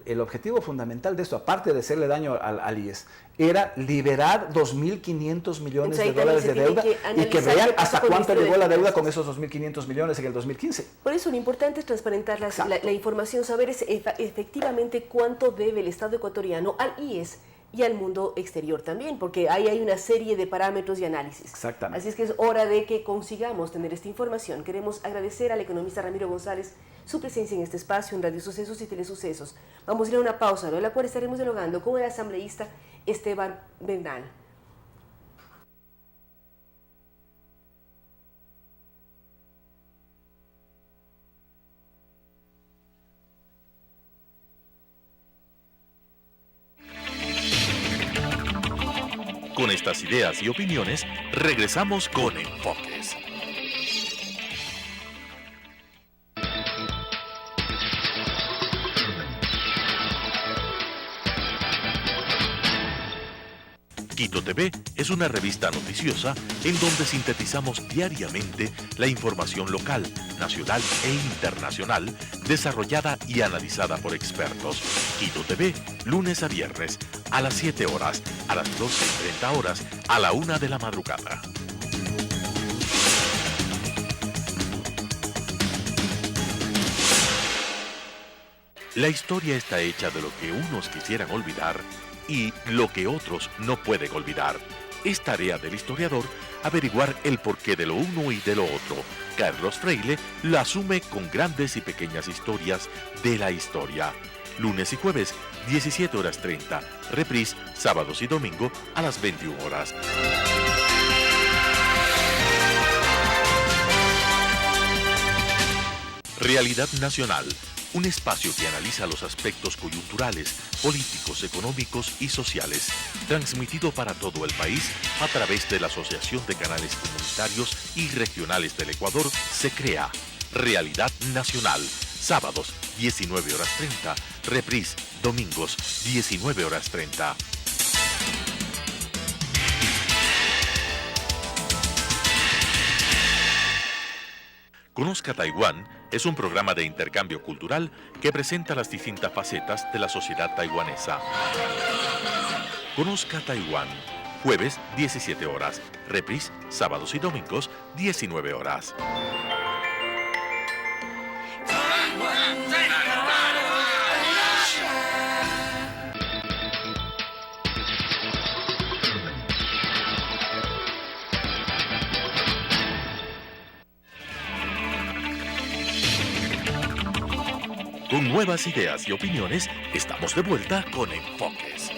el objetivo fundamental de esto, aparte de hacerle daño al IES, era liberar 2.500 millones de dólares de deuda y que vean hasta cuánto llegó la deuda con esos 2.500 millones en el 2015. Por eso lo importante es transparentar la información, saber efectivamente cuánto debe el Estado ecuatoriano al IES y al mundo exterior también, porque ahí hay una serie de parámetros y análisis. Exactamente. Así es que es hora de que consigamos tener esta información. Queremos agradecer al economista Ramiro González su presencia en este espacio en Radio Sucesos y Telesucesos. Vamos a ir a una pausa, luego de la cual estaremos dialogando con el asambleísta Esteban Bernal. Con estas ideas y opiniones, regresamos con Enfoques. Quito TV es una revista noticiosa en donde sintetizamos diariamente la información local, nacional e internacional, desarrollada y analizada por expertos. Quito TV, lunes a viernes, a las 7 horas, a las 12:30 horas, a la 1 de la madrugada. La historia está hecha de lo que unos quisieran olvidar y lo que otros no pueden olvidar. Es tarea del historiador averiguar el porqué de lo uno y de lo otro. Carlos Freile la asume con grandes y pequeñas historias de la historia. lunes y jueves, 17:30. Reprise, sábados y domingo a las 21 horas. Realidad Nacional, un espacio que analiza los aspectos coyunturales, políticos, económicos y sociales, transmitido para todo el país a través de la Asociación de Canales Comunitarios y Regionales del Ecuador, se crea Realidad Nacional, sábados 19:30, reprise, domingos 19:30. Conozca Taiwán es un programa de intercambio cultural que presenta las distintas facetas de la sociedad taiwanesa. Conozca Taiwán, jueves 17 horas, reprise, sábados y domingos 19 horas. Con nuevas ideas y opiniones, estamos de vuelta con Enfoques.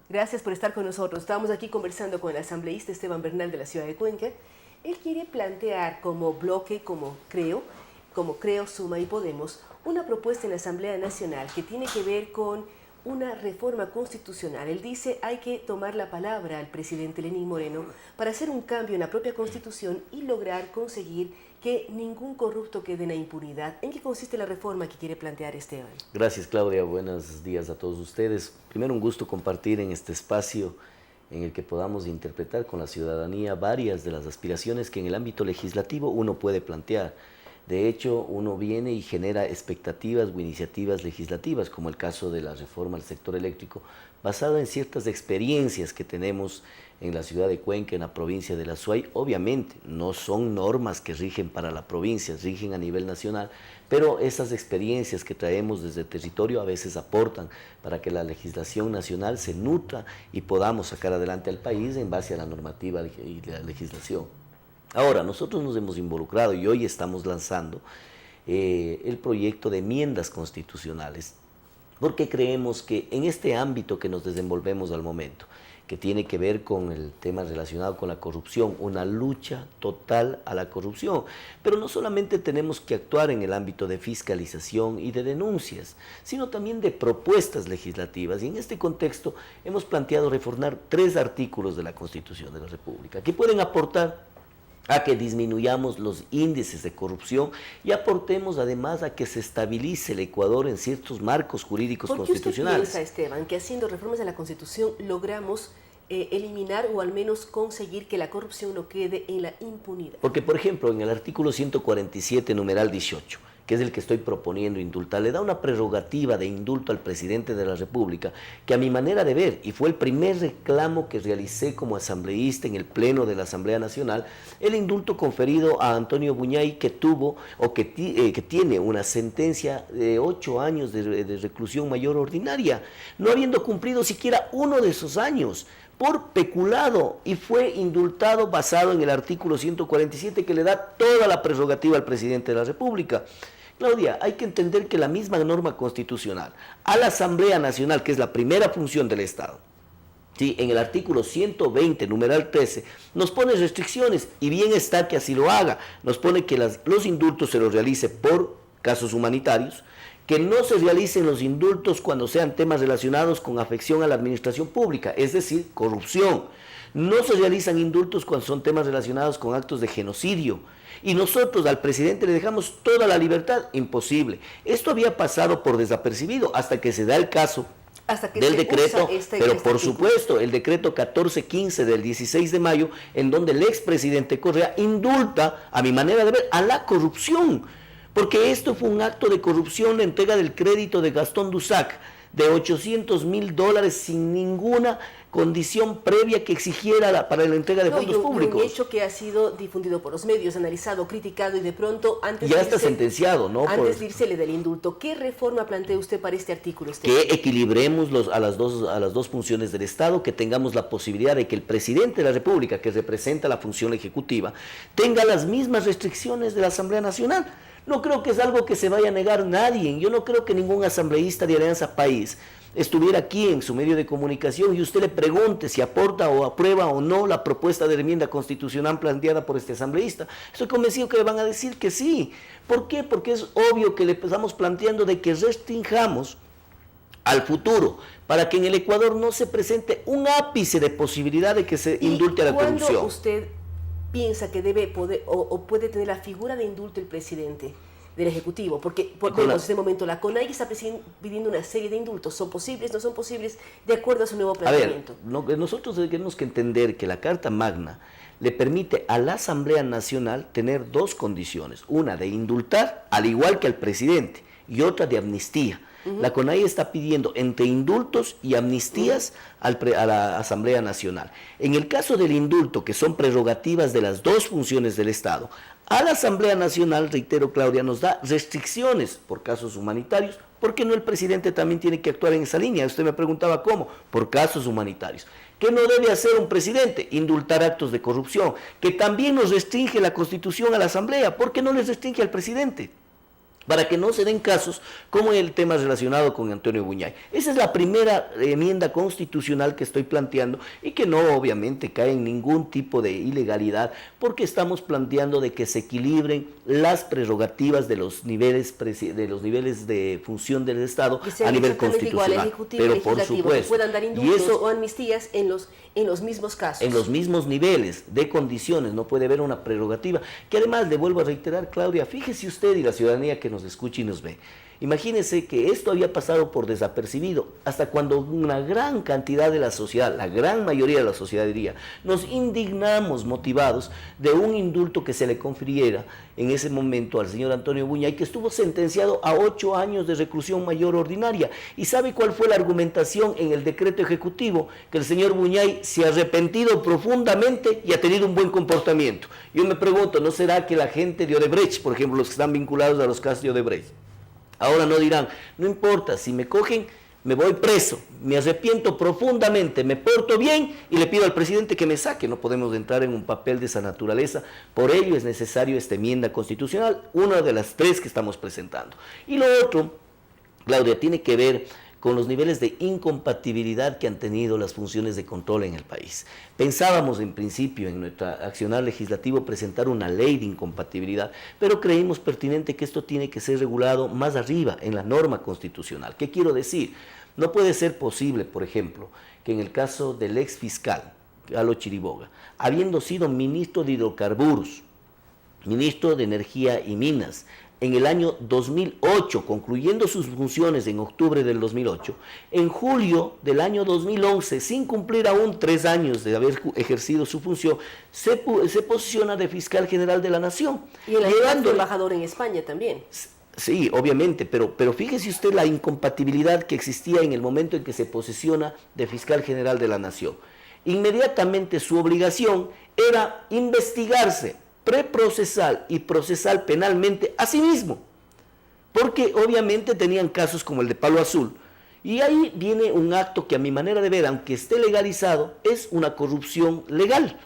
Gracias por estar con nosotros. Estamos aquí conversando con el asambleísta Esteban Bernal de la ciudad de Cuenca. Él quiere plantear como bloque, como Creo, Suma y Podemos, una propuesta en la Asamblea Nacional que tiene que ver con una reforma constitucional. Él dice hay que tomar la palabra al presidente Lenín Moreno para hacer un cambio en la propia Constitución y lograr conseguir que ningún corrupto quede en la impunidad. ¿En qué consiste la reforma que quiere plantear Esteban? Gracias, Claudia. Buenos días a todos ustedes. Primero, un gusto compartir en este espacio en el que podamos interpretar con la ciudadanía varias de las aspiraciones que en el ámbito legislativo uno puede plantear. De hecho, uno viene y genera expectativas o iniciativas legislativas, como el caso de la reforma al sector eléctrico, basada en ciertas experiencias que tenemos en la ciudad de Cuenca, en la provincia de la Azuay. Obviamente, no son normas que rigen para la provincia, rigen a nivel nacional, pero esas experiencias que traemos desde el territorio a veces aportan para que la legislación nacional se nutra y podamos sacar adelante al país en base a la normativa y la legislación. Ahora, nosotros nos hemos involucrado y hoy estamos lanzando el proyecto de enmiendas constitucionales, porque creemos que en este ámbito que nos desenvolvemos al momento, que tiene que ver con el tema relacionado con la corrupción, una lucha total a la corrupción, pero no solamente tenemos que actuar en el ámbito de fiscalización y de denuncias, sino también de propuestas legislativas, y en este contexto hemos planteado reformar 3 artículos de la Constitución de la República, que pueden aportar a que disminuyamos los índices de corrupción y aportemos además a que se estabilice el Ecuador en ciertos marcos jurídicos constitucionales. ¿Por qué usted piensa, Esteban, que haciendo reformas de la Constitución logramos eliminar o al menos conseguir que la corrupción no quede en la impunidad? Porque, por ejemplo, en el artículo 147, numeral 18, que es el que estoy proponiendo indultar, le da una prerrogativa de indulto al presidente de la República, que a mi manera de ver, y fue el primer reclamo que realicé como asambleísta en el Pleno de la Asamblea Nacional, el indulto conferido a Antonio Buñay, que tuvo o que tiene una sentencia de 8 años de reclusión mayor ordinaria, no habiendo cumplido siquiera uno de esos años, por peculado, y fue indultado basado en el artículo 147 que le da toda la prerrogativa al presidente de la República. Claudia, hay que entender que la misma norma constitucional a la Asamblea Nacional, que es la primera función del Estado, ¿sí?, en el artículo 120, numeral 13, nos pone restricciones, y bien está que así lo haga. Nos pone que los indultos se los realice por casos humanitarios, que no se realicen los indultos cuando sean temas relacionados con afección a la administración pública, es decir, corrupción. No se realizan indultos cuando son temas relacionados con actos de genocidio. Y nosotros al presidente le dejamos toda la libertad. Imposible. Esto había pasado por desapercibido hasta que se da el caso del decreto, pero por supuesto el decreto 1415 del 16 de mayo, en donde el expresidente Correa indulta, a mi manera de ver, a la corrupción. Porque esto fue un acto de corrupción, la entrega del crédito de Gastón Dusac de $800.000 sin ninguna condición previa que exigiera para la entrega de fondos públicos. Un hecho que ha sido difundido por los medios, analizado, criticado y de pronto antes ya está sentenciado, ¿no? Antes de irse le da el indulto. ¿Qué reforma plantea usted para este artículo? Que equilibremos a las dos funciones del Estado, que tengamos la posibilidad de que el presidente de la República, que representa la función ejecutiva, tenga las mismas restricciones de la Asamblea Nacional. No creo que es algo que se vaya a negar nadie. Yo no creo que ningún asambleísta de Alianza País estuviera aquí en su medio de comunicación y usted le pregunte si aporta o aprueba o no la propuesta de enmienda constitucional planteada por este asambleísta. Estoy convencido que le van a decir que sí. ¿Por qué? Porque es obvio que le estamos planteando de que restringamos al futuro para que en el Ecuador no se presente un ápice de posibilidad de que se indulte a la corrupción. ¿Cuándo usted piensa que debe poder o puede tener la figura de indulto el presidente del Ejecutivo? Porque en este momento la CONAIE está pidiendo una serie de indultos. ¿Son posibles, no son posibles, de acuerdo a su nuevo planteamiento? A ver, nosotros tenemos que entender que la Carta Magna le permite a la Asamblea Nacional tener dos condiciones. Una de indultar, al igual que al presidente, y otra de amnistía. La CONAIE está pidiendo entre indultos y amnistías a la Asamblea Nacional. En el caso del indulto, que son prerrogativas de las dos funciones del Estado, a la Asamblea Nacional, reitero, Claudia, nos da restricciones por casos humanitarios. ¿Por qué no el presidente también tiene que actuar en esa línea? Usted me preguntaba cómo. Por casos humanitarios. ¿Qué no debe hacer un presidente? Indultar actos de corrupción, que también nos restringe la Constitución a la Asamblea. ¿Por qué no les restringe al presidente? Para que no se den casos como el tema relacionado con Antonio Buñay. Esa es la primera enmienda constitucional que estoy planteando y que no obviamente cae en ningún tipo de ilegalidad, porque estamos planteando de que se equilibren las prerrogativas de los niveles de función del Estado a nivel constitucional. Igual, ejecutivo, pero por supuesto, que puedan dar indultos o amnistías en los mismos casos. En los mismos niveles de condiciones, no puede haber una prerrogativa, que además le vuelvo a reiterar, Claudia, fíjese usted y la ciudadanía que nos escucha y nos ve. Imagínense que esto había pasado por desapercibido hasta cuando una gran cantidad de la sociedad, la gran mayoría de la sociedad diría, nos indignamos motivados de un indulto que se le confiriera en ese momento al señor Antonio Buñay, que estuvo sentenciado a 8 años de reclusión mayor ordinaria. ¿Y sabe cuál fue la argumentación en el decreto ejecutivo? Que el señor Buñay se ha arrepentido profundamente y ha tenido un buen comportamiento. Yo me pregunto, ¿no será que la gente de Odebrecht, por ejemplo, los que están vinculados a los casos de Odebrecht, ahora no dirán, no importa, si me cogen, me voy preso, me arrepiento profundamente, me porto bien y le pido al presidente que me saque? No podemos entrar en un papel de esa naturaleza, por ello es necesario esta enmienda constitucional, una de las 3 que estamos presentando. Y lo otro, Claudia, tiene que ver con los niveles de incompatibilidad que han tenido las funciones de control en el país. Pensábamos en principio en nuestro accionar legislativo presentar una ley de incompatibilidad, pero creímos pertinente que esto tiene que ser regulado más arriba en la norma constitucional. ¿Qué quiero decir? No puede ser posible, por ejemplo, que en el caso del ex fiscal, Galo Chiriboga, habiendo sido ministro de hidrocarburos, ministro de Energía y Minas, en el año 2008, concluyendo sus funciones en octubre del 2008, en julio del año 2011, sin cumplir aún 3 años de haber ejercido su función, se posiciona de fiscal general de la Nación. Y el ayudante embajador en España también. Sí, obviamente, pero fíjese usted la incompatibilidad que existía en el momento en que se posiciona de fiscal general de la Nación. Inmediatamente su obligación era investigarse preprocesal y procesal penalmente a sí mismo, porque obviamente tenían casos como el de Palo Azul, y ahí viene un acto que a mi manera de ver, aunque esté legalizado, es una corrupción legal,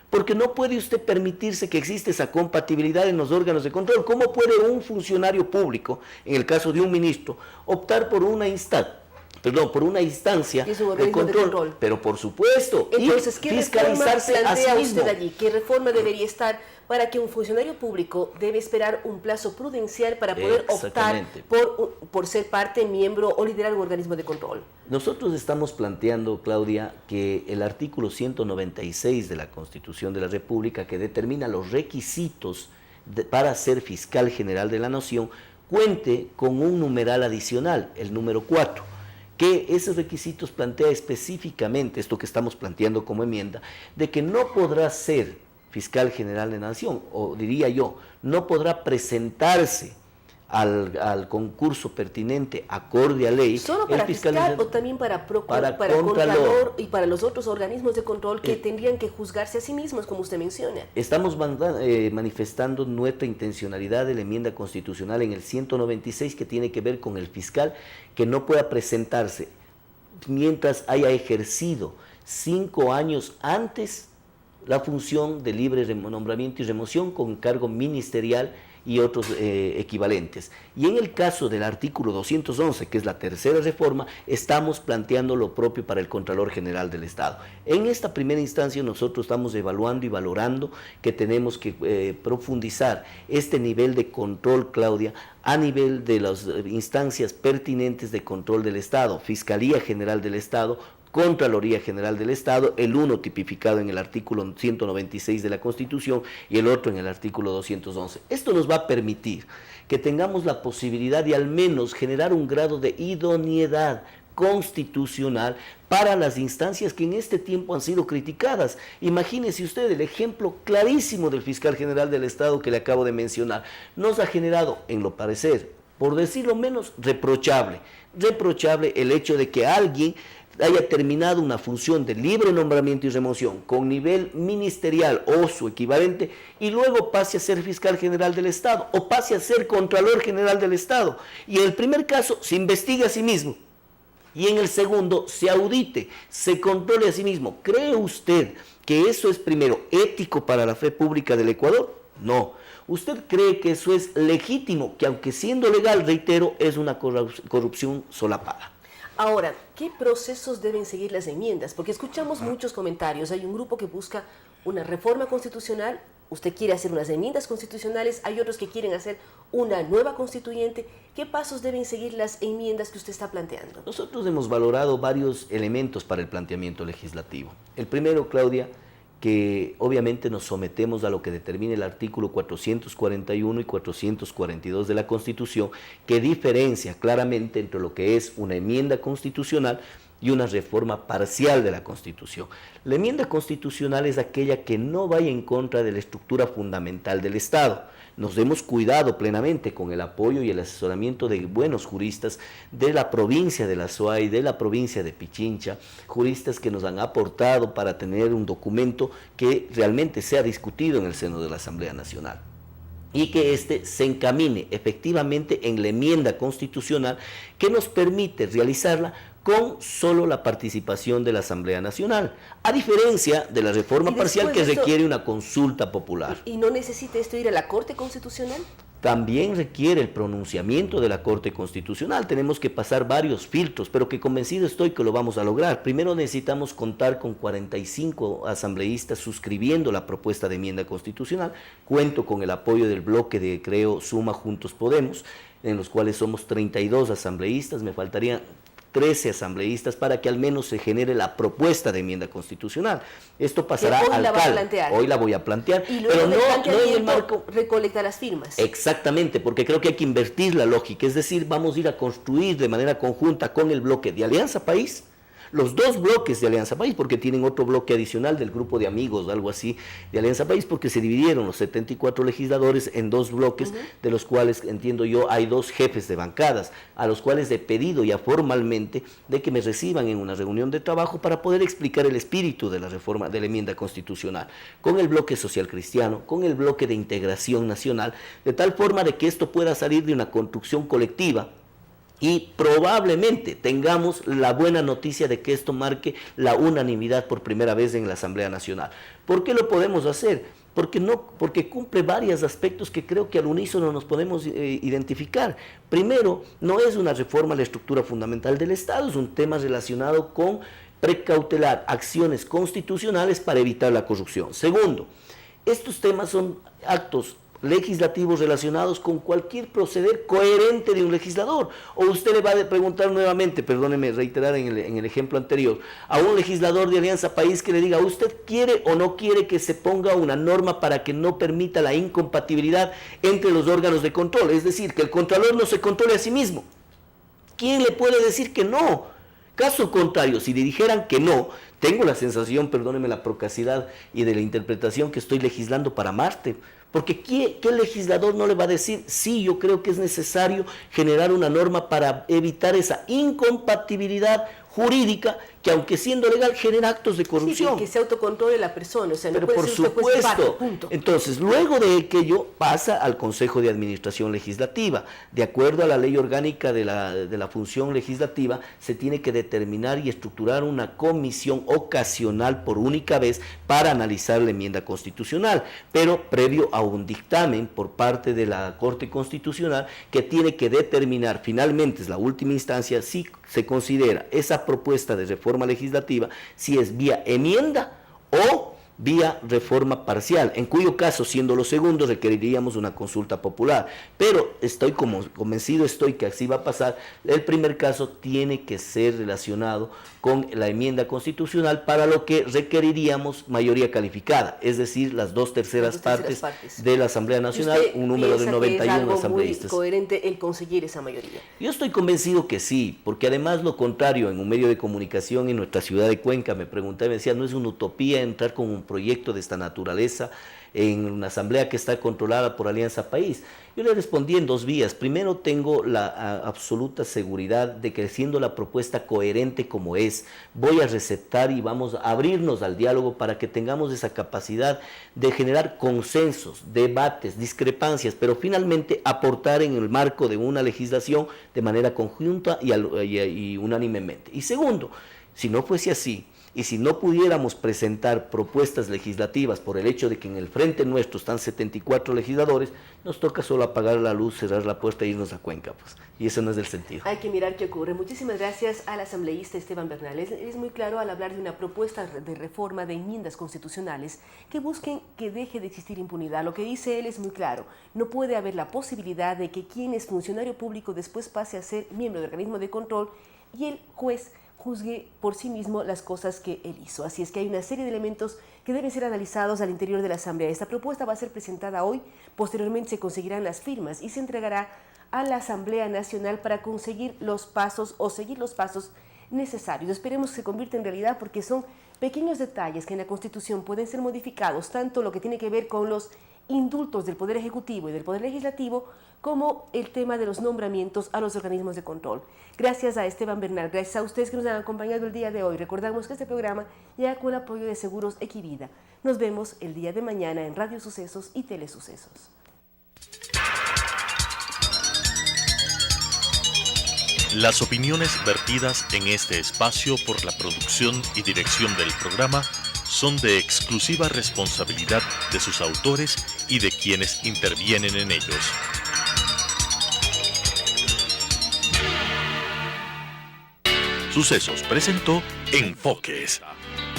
porque no puede usted permitirse que exista esa compatibilidad en los órganos de control. ¿Cómo puede un funcionario público, en el caso de un ministro, optar por una instancia de control? Pero por supuesto, entonces, ¿qué fiscalizarse reforma a sí plantea mismo? usted allí? ¿Qué reforma debería estar para que un funcionario público debe esperar un plazo prudencial para poder optar por ser parte, miembro o liderar un organismo de control? Nosotros estamos planteando, Claudia, que el artículo 196 de la Constitución de la República, que determina los requisitos para ser fiscal general de la Nación, cuente con un numeral adicional, el número 4, que esos requisitos plantea específicamente esto que estamos planteando como enmienda, de que no podrá ser fiscal general de la Nación, o diría yo, no podrá presentarse al concurso pertinente acorde a ley. ¿Solo para fiscal o también para Contralor y para los otros organismos de control que tendrían que juzgarse a sí mismos, como usted menciona? Estamos manifestando nuestra intencionalidad de la enmienda constitucional en el 196, que tiene que ver con el fiscal que no pueda presentarse mientras haya ejercido 5 años antes la función de libre nombramiento y remoción con cargo ministerial y otros equivalentes. Y en el caso del artículo 211, que es la tercera reforma, estamos planteando lo propio para el Contralor General del Estado. En esta primera instancia nosotros estamos evaluando y valorando que tenemos que profundizar este nivel de control, Claudia, a nivel de las instancias pertinentes de control del Estado, Fiscalía General del Estado, Contraloría General del Estado, el uno tipificado en el artículo 196 de la Constitución y el otro en el artículo 211. Esto nos va a permitir que tengamos la posibilidad de al menos generar un grado de idoneidad constitucional para las instancias que en este tiempo han sido criticadas. Imagínese usted el ejemplo clarísimo del fiscal general del Estado que le acabo de mencionar. Nos ha generado, en lo parecer, por decirlo menos, reprochable el hecho de que alguien haya terminado una función de libre nombramiento y remoción con nivel ministerial o su equivalente y luego pase a ser fiscal general del Estado o pase a ser Contralor General del Estado. Y en el primer caso se investigue a sí mismo y en el segundo se audite, se controle a sí mismo. ¿Cree usted que eso es primero ético para la fe pública del Ecuador? No. ¿Usted cree que eso es legítimo, que aunque siendo legal, reitero, es una corrupción solapada? Ahora, ¿qué procesos deben seguir las enmiendas? Porque escuchamos muchos comentarios. Hay un grupo que busca una reforma constitucional, usted quiere hacer unas enmiendas constitucionales, hay otros que quieren hacer una nueva constituyente. ¿Qué pasos deben seguir las enmiendas que usted está planteando? Nosotros hemos valorado varios elementos para el planteamiento legislativo. El primero, Claudia, que obviamente nos sometemos a lo que determina el artículo 441 y 442 de la Constitución, que diferencia claramente entre lo que es una enmienda constitucional y una reforma parcial de la Constitución. La enmienda constitucional es aquella que no vaya en contra de la estructura fundamental del Estado. Nos hemos cuidado plenamente con el apoyo y el asesoramiento de buenos juristas de la provincia de la Suay, de la provincia de Pichincha, juristas que nos han aportado para tener un documento que realmente sea discutido en el seno de la Asamblea Nacional y que éste se encamine efectivamente en la enmienda constitucional que nos permite realizarla con solo la participación de la Asamblea Nacional, a diferencia de la reforma parcial que requiere una consulta popular. ¿Y no necesita esto ir a la Corte Constitucional? También requiere el pronunciamiento de la Corte Constitucional. Tenemos que pasar varios filtros, pero que convencido estoy que lo vamos a lograr. Primero necesitamos contar con 45 asambleístas suscribiendo la propuesta de enmienda constitucional. Cuento con el apoyo del bloque de Creo Suma Juntos Podemos, en los cuales somos 32 asambleístas. Me faltarían 13 asambleístas para que al menos se genere la propuesta de enmienda constitucional. Esto pasará al CAL. Hoy la voy a plantear, y luego pero no en el marco. Recolectar las firmas. Exactamente, porque creo que hay que invertir la lógica, es decir, vamos a ir a construir de manera conjunta con el bloque de Alianza País, los dos bloques de Alianza País, porque tienen otro bloque adicional del grupo de amigos, algo así, de Alianza País, porque se dividieron los 74 legisladores en dos bloques, de los cuales, entiendo yo, hay dos jefes de bancadas, a los cuales he pedido ya formalmente de que me reciban en una reunión de trabajo para poder explicar el espíritu de la reforma, de la enmienda constitucional, con el bloque social cristiano, con el bloque de integración nacional, de tal forma de que esto pueda salir de una construcción colectiva, y probablemente tengamos la buena noticia de que esto marque la unanimidad por primera vez en la Asamblea Nacional. ¿Por qué lo podemos hacer? Porque cumple varios aspectos que creo que al unísono nos podemos identificar. Primero, no es una reforma a la estructura fundamental del Estado, es un tema relacionado con precautelar acciones constitucionales para evitar la corrupción. Segundo, estos temas son actos legislativos relacionados con cualquier proceder coherente de un legislador. O usted le va a preguntar nuevamente, perdóneme reiterar en el ejemplo anterior, a un legislador de Alianza País que le diga, ¿usted quiere o no quiere que se ponga una norma para que no permita la incompatibilidad entre los órganos de control? Es decir, que el Contralor no se controle a sí mismo. ¿Quién le puede decir que no? Caso contrario, si le dijeran que no, tengo la sensación, perdóneme la procacidad y de la interpretación, que estoy legislando para Marte, Porque ¿qué legislador no le va a decir, sí, yo creo que es necesario generar una norma para evitar esa incompatibilidad jurídica que, aunque siendo legal, genera actos de corrupción? Sí, que se autocontrole la persona, o sea, no Pero puede por ser usted juez y parte, supuesto. punto. Entonces, luego de aquello pasa al Consejo de Administración Legislativa. De acuerdo a la Ley Orgánica de la Función Legislativa, se tiene que determinar y estructurar una comisión ocasional por única vez para analizar la enmienda constitucional, pero previo a un dictamen por parte de la Corte Constitucional que tiene que determinar, finalmente es la última instancia, si se considera esa propuesta de reforma legislativa, si es vía enmienda o vía reforma parcial, en cuyo caso, siendo lo segundo, requeriríamos una consulta popular. Pero convencido estoy que así va a pasar. El primer caso tiene que ser relacionado con la enmienda constitucional, para lo que requeriríamos mayoría calificada, es decir, las 2/3 partes de la Asamblea Nacional, un número de 91 asambleístas. ¿Es coherente el conseguir esa mayoría? Yo estoy convencido que sí, porque además lo contrario, en un medio de comunicación en nuestra ciudad de Cuenca me preguntaba, me decía, ¿no es una utopía entrar con un proyecto de esta naturaleza en una asamblea que está controlada por Alianza País? Yo le respondí en 2 vías. Primero, tengo la absoluta seguridad de que, siendo la propuesta coherente como es, voy a receptar y vamos a abrirnos al diálogo para que tengamos esa capacidad de generar consensos, debates, discrepancias, pero finalmente aportar en el marco de una legislación de manera conjunta y unánimemente. Y segundo, si no fuese así, y si no pudiéramos presentar propuestas legislativas por el hecho de que en el frente nuestro están 74 legisladores, nos toca solo apagar la luz, cerrar la puerta e irnos a Cuenca, pues. Y eso no es el sentido. Hay que mirar qué ocurre. Muchísimas gracias al asambleísta Esteban Bernal. Es muy claro al hablar de una propuesta de reforma de enmiendas constitucionales que busquen que deje de existir impunidad. Lo que dice él es muy claro. No puede haber la posibilidad de que quien es funcionario público después pase a ser miembro del organismo de control y el juez juzgue por sí mismo las cosas que él hizo. Así es que hay una serie de elementos que deben ser analizados al interior de la Asamblea. Esta propuesta va a ser presentada hoy, posteriormente se conseguirán las firmas y se entregará a la Asamblea Nacional para conseguir los pasos o seguir los pasos necesarios. Esperemos que se convierta en realidad, porque son pequeños detalles que en la Constitución pueden ser modificados, tanto lo que tiene que ver con los indultos del Poder Ejecutivo y del Poder Legislativo, como el tema de los nombramientos a los organismos de control. Gracias a Esteban Bernal, gracias a ustedes que nos han acompañado el día de hoy. Recordamos que este programa llega con el apoyo de Seguros Equivida. Nos vemos el día de mañana en Radio Sucesos y Telesucesos. Las opiniones vertidas en este espacio por la producción y dirección del programa son de exclusiva responsabilidad de sus autores y de quienes intervienen en ellos. Sucesos presentó Enfoques.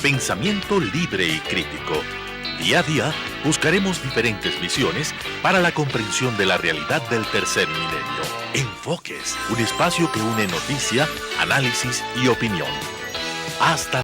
Pensamiento libre y crítico. Día a día buscaremos diferentes visiones para la comprensión de la realidad del tercer milenio. Enfoques, un espacio que une noticia, análisis y opinión. Hasta